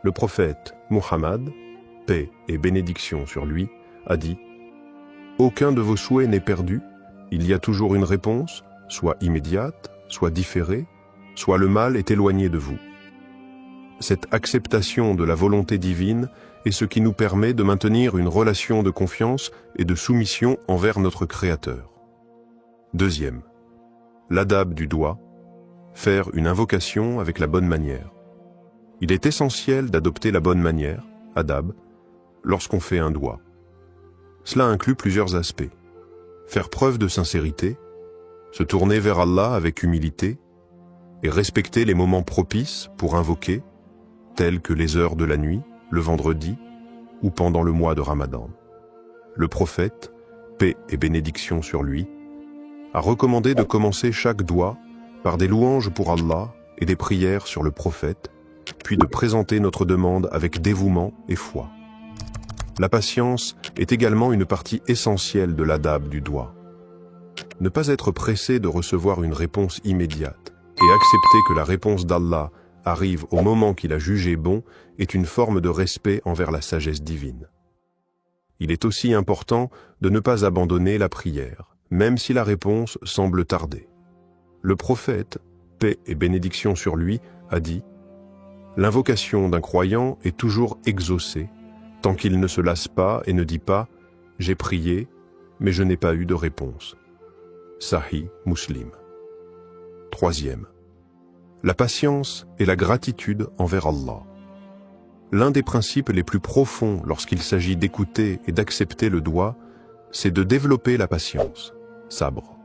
Le prophète Muhammad, paix et bénédiction sur lui, a dit « aucun de vos souhaits n'est perdu, il y a toujours une réponse, soit immédiate, soit différée, soit le mal est éloigné de vous. Cette acceptation de la volonté divine est ce qui nous permet de maintenir une relation de confiance et de soumission envers notre Créateur. Deuxième, l'adab du doigt, faire une invocation avec la bonne manière. Il est essentiel d'adopter la bonne manière, adab, lorsqu'on fait un doigt. Cela inclut plusieurs aspects. Faire preuve de sincérité, se tourner vers Allah avec humilité et respecter les moments propices pour invoquer, tels que les heures de la nuit, le vendredi ou pendant le mois de Ramadan. Le prophète, paix et bénédiction sur lui, a recommandé de commencer chaque doigt par des louanges pour Allah et des prières sur le prophète, puis de présenter notre demande avec dévouement et foi. La patience est également une partie essentielle de l'adab du doigt. Ne pas être pressé de recevoir une réponse immédiate et accepter que la réponse d'Allah arrive au moment qu'il a jugé bon est une forme de respect envers la sagesse divine. Il est aussi important de ne pas abandonner la prière, même si la réponse semble tarder. Le prophète, paix et bénédiction sur lui, a dit « L'invocation d'un croyant est toujours exaucée, tant qu'il ne se lasse pas et ne dit pas « J'ai prié, mais je n'ai pas eu de réponse ». Sahih Muslim. Troisième, la patience et la gratitude envers Allah. L'un des principes les plus profonds lorsqu'il s'agit d'écouter et d'accepter le doigt, c'est de développer la patience, sabre.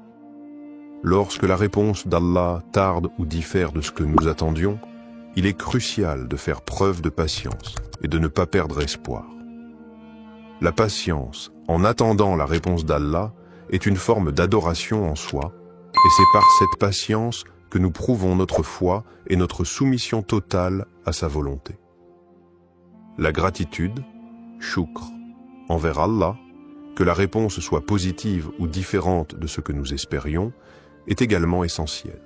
Lorsque la réponse d'Allah tarde ou diffère de ce que nous attendions, il est crucial de faire preuve de patience et de ne pas perdre espoir. La patience, en attendant la réponse d'Allah, est une forme d'adoration en soi, et c'est par cette patience que nous prouvons notre foi et notre soumission totale à sa volonté. La gratitude, shukr, envers Allah, que la réponse soit positive ou différente de ce que nous espérions, est également essentielle.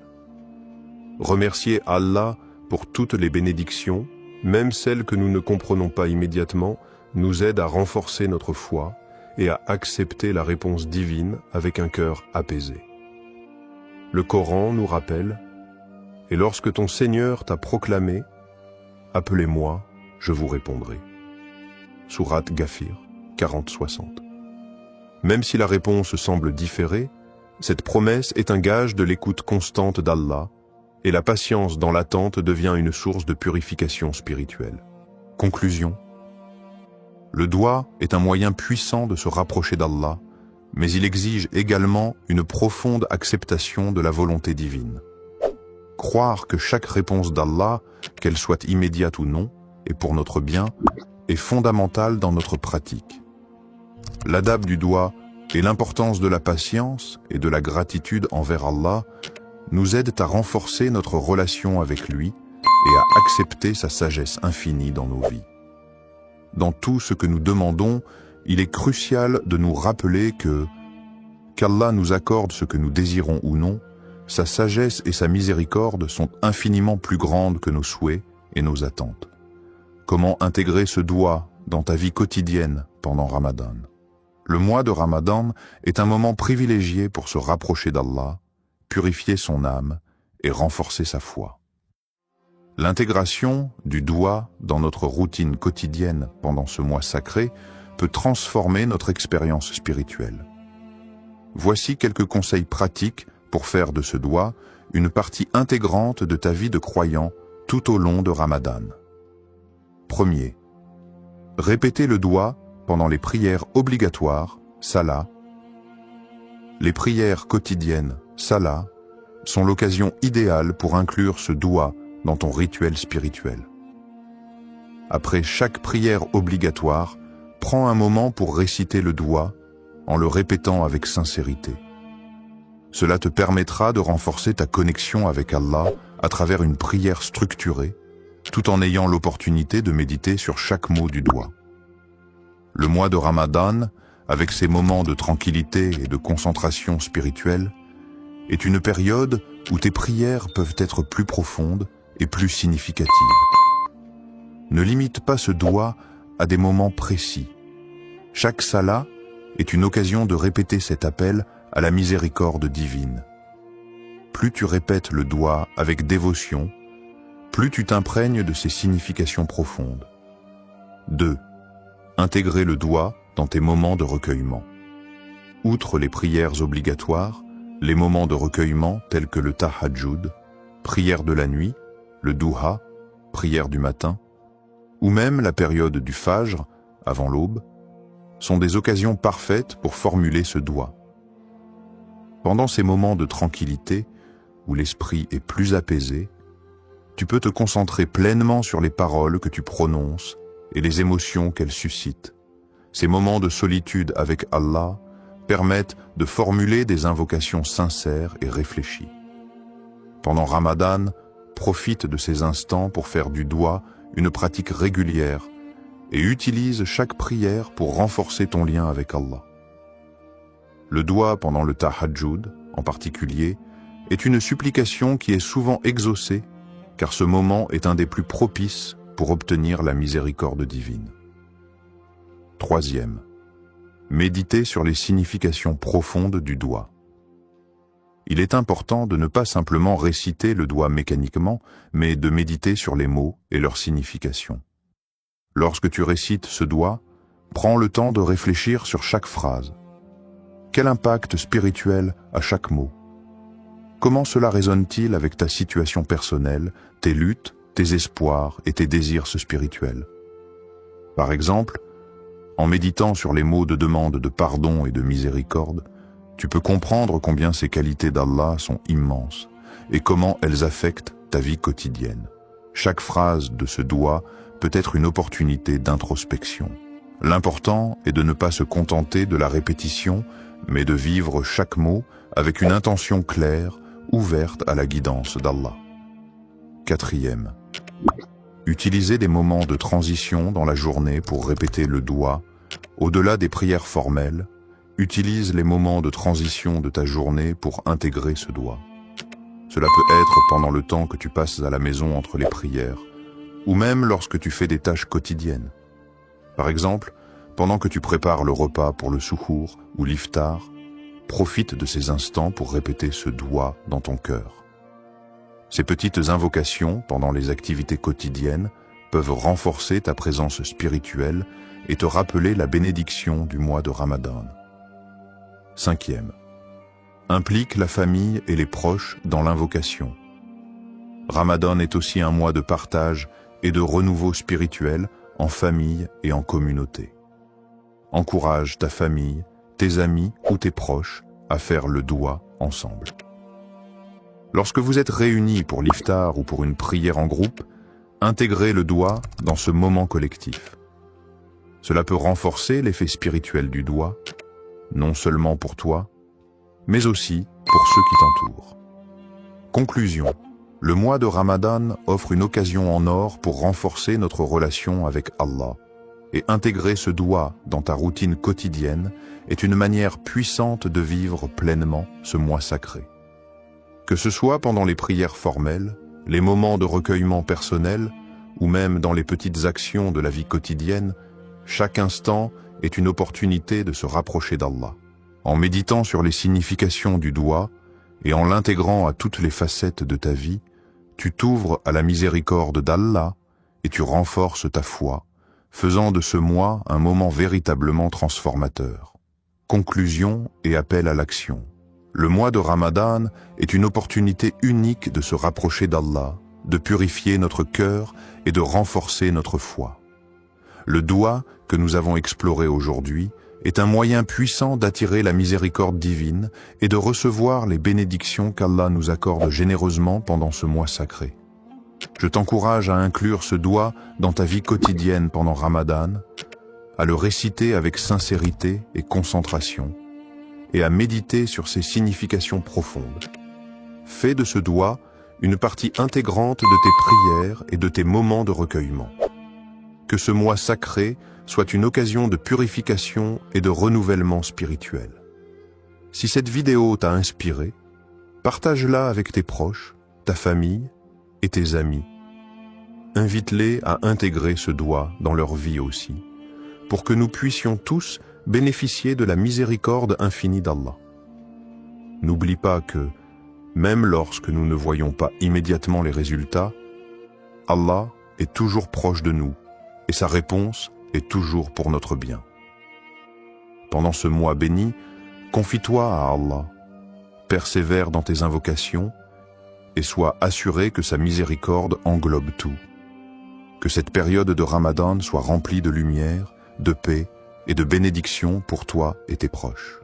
Remercier Allah pour toutes les bénédictions, même celles que nous ne comprenons pas immédiatement, nous aide à renforcer notre foi et à accepter la réponse divine avec un cœur apaisé. Le Coran nous rappelle « Et lorsque ton Seigneur t'a proclamé, appelez-moi, je vous répondrai. » Sourate Ghafir 40-60. Même si la réponse semble différer, cette promesse est un gage de l'écoute constante d'Allah et la patience dans l'attente devient une source de purification spirituelle. Conclusion. Le doigt est un moyen puissant de se rapprocher d'Allah, mais il exige également une profonde acceptation de la volonté divine. Croire que chaque réponse d'Allah, qu'elle soit immédiate ou non, est pour notre bien, est fondamental dans notre pratique. L'adab du doigt et l'importance de la patience et de la gratitude envers Allah nous aident à renforcer notre relation avec lui et à accepter sa sagesse infinie dans nos vies. Dans tout ce que nous demandons, il est crucial de nous rappeler qu'Allah nous accorde ce que nous désirons ou non, sa sagesse et sa miséricorde sont infiniment plus grandes que nos souhaits et nos attentes. Comment intégrer ce doigt dans ta vie quotidienne pendant Ramadan? Le mois de Ramadan est un moment privilégié pour se rapprocher d'Allah, purifier son âme et renforcer sa foi. L'intégration du doigt dans notre routine quotidienne pendant ce mois sacré peut transformer notre expérience spirituelle. Voici quelques conseils pratiques pour faire de ce doigt une partie intégrante de ta vie de croyant tout au long de Ramadan. Premier, répétez le doigt pendant les prières obligatoires, salat. Les prières quotidiennes, salat, sont l'occasion idéale pour inclure ce doigt dans ton rituel spirituel. Après chaque prière obligatoire, prends un moment pour réciter le doigt en le répétant avec sincérité. Cela te permettra de renforcer ta connexion avec Allah à travers une prière structurée, tout en ayant l'opportunité de méditer sur chaque mot du doigt. Le mois de Ramadan, avec ses moments de tranquillité et de concentration spirituelle, est une période où tes prières peuvent être plus profondes et plus significatives. Ne limite pas ce doigt à des moments précis. Chaque salat est une occasion de répéter cet appel à la miséricorde divine. Plus tu répètes le doigt avec dévotion, plus tu t'imprègnes de ses significations profondes. 2. Intégrer le doigt dans tes moments de recueillement. Outre les prières obligatoires, les moments de recueillement tels que le tahajjud, prière de la nuit, le duha, prière du matin, ou même la période du fajr, avant l'aube, sont des occasions parfaites pour formuler ce doigt. Pendant ces moments de tranquillité, où l'esprit est plus apaisé, tu peux te concentrer pleinement sur les paroles que tu prononces et les émotions qu'elles suscitent. Ces moments de solitude avec Allah permettent de formuler des invocations sincères et réfléchies. Pendant Ramadan, profite de ces instants pour faire du doigt une pratique régulière et utilise chaque prière pour renforcer ton lien avec Allah. Le doigt pendant le tahajjud, en particulier, est une supplication qui est souvent exaucée, car ce moment est un des plus propices pour obtenir la miséricorde divine. 3. Méditer sur les significations profondes du doigt. Il est important de ne pas simplement réciter le doigt mécaniquement, mais de méditer sur les mots et leur signification. Lorsque tu récites ce doigt, prends le temps de réfléchir sur chaque phrase. Quel impact spirituel a chaque mot? Comment cela résonne-t-il avec ta situation personnelle, tes luttes, tes espoirs et tes désirs spirituels? Par exemple, en méditant sur les mots de demande de pardon et de miséricorde, tu peux comprendre combien ces qualités d'Allah sont immenses et comment elles affectent ta vie quotidienne. Chaque phrase de ce doigt peut être une opportunité d'introspection. L'important est de ne pas se contenter de la répétition, mais de vivre chaque mot avec une intention claire, ouverte à la guidance d'Allah. 4. Utiliser des moments de transition dans la journée pour répéter le doigt. Au-delà des prières formelles, utilise les moments de transition de ta journée pour intégrer ce doigt. Cela peut être pendant le temps que tu passes à la maison entre les prières, ou même lorsque tu fais des tâches quotidiennes. Par exemple, pendant que tu prépares le repas pour le suhour ou l'iftar, profite de ces instants pour répéter ce doigt dans ton cœur. Ces petites invocations pendant les activités quotidiennes peuvent renforcer ta présence spirituelle et te rappeler la bénédiction du mois de Ramadan. 5. Implique la famille et les proches dans l'invocation. Ramadan est aussi un mois de partage et de renouveau spirituel en famille et en communauté. Encourage ta famille, tes amis ou tes proches à faire le doigt ensemble. Lorsque vous êtes réunis pour l'iftar ou pour une prière en groupe, intégrez le doigt dans ce moment collectif. Cela peut renforcer l'effet spirituel du doigt, non seulement pour toi, mais aussi pour ceux qui t'entourent. Conclusion. Le mois de Ramadan offre une occasion en or pour renforcer notre relation avec Allah, et intégrer ce doigt dans ta routine quotidienne est une manière puissante de vivre pleinement ce mois sacré. Que ce soit pendant les prières formelles, les moments de recueillement personnel, ou même dans les petites actions de la vie quotidienne, chaque instant est une opportunité de se rapprocher d'Allah. En méditant sur les significations du doigt et en l'intégrant à toutes les facettes de ta vie, tu t'ouvres à la miséricorde d'Allah et tu renforces ta foi, faisant de ce mois un moment véritablement transformateur. Conclusion et appel à l'action. Le mois de Ramadan est une opportunité unique de se rapprocher d'Allah, de purifier notre cœur et de renforcer notre foi. Le doigt que nous avons exploré aujourd'hui est un moyen puissant d'attirer la miséricorde divine et de recevoir les bénédictions qu'Allah nous accorde généreusement pendant ce mois sacré. Je t'encourage à inclure ce doigt dans ta vie quotidienne pendant Ramadan, à le réciter avec sincérité et concentration, et à méditer sur ses significations profondes. Fais de ce doigt une partie intégrante de tes prières et de tes moments de recueillement. Que ce mois sacré soit une occasion de purification et de renouvellement spirituel. Si cette vidéo t'a inspiré, partage-la avec tes proches, ta famille et tes amis. Invite-les à intégrer ce doigt dans leur vie aussi, pour que nous puissions tous bénéficier de la miséricorde infinie d'Allah. N'oublie pas que, même lorsque nous ne voyons pas immédiatement les résultats, Allah est toujours proche de nous et sa réponse est toujours pour notre bien. Pendant ce mois béni, confie-toi à Allah, persévère dans tes invocations et sois assuré que sa miséricorde englobe tout. Que cette période de Ramadan soit remplie de lumière, de paix et de bénédiction pour toi et tes proches.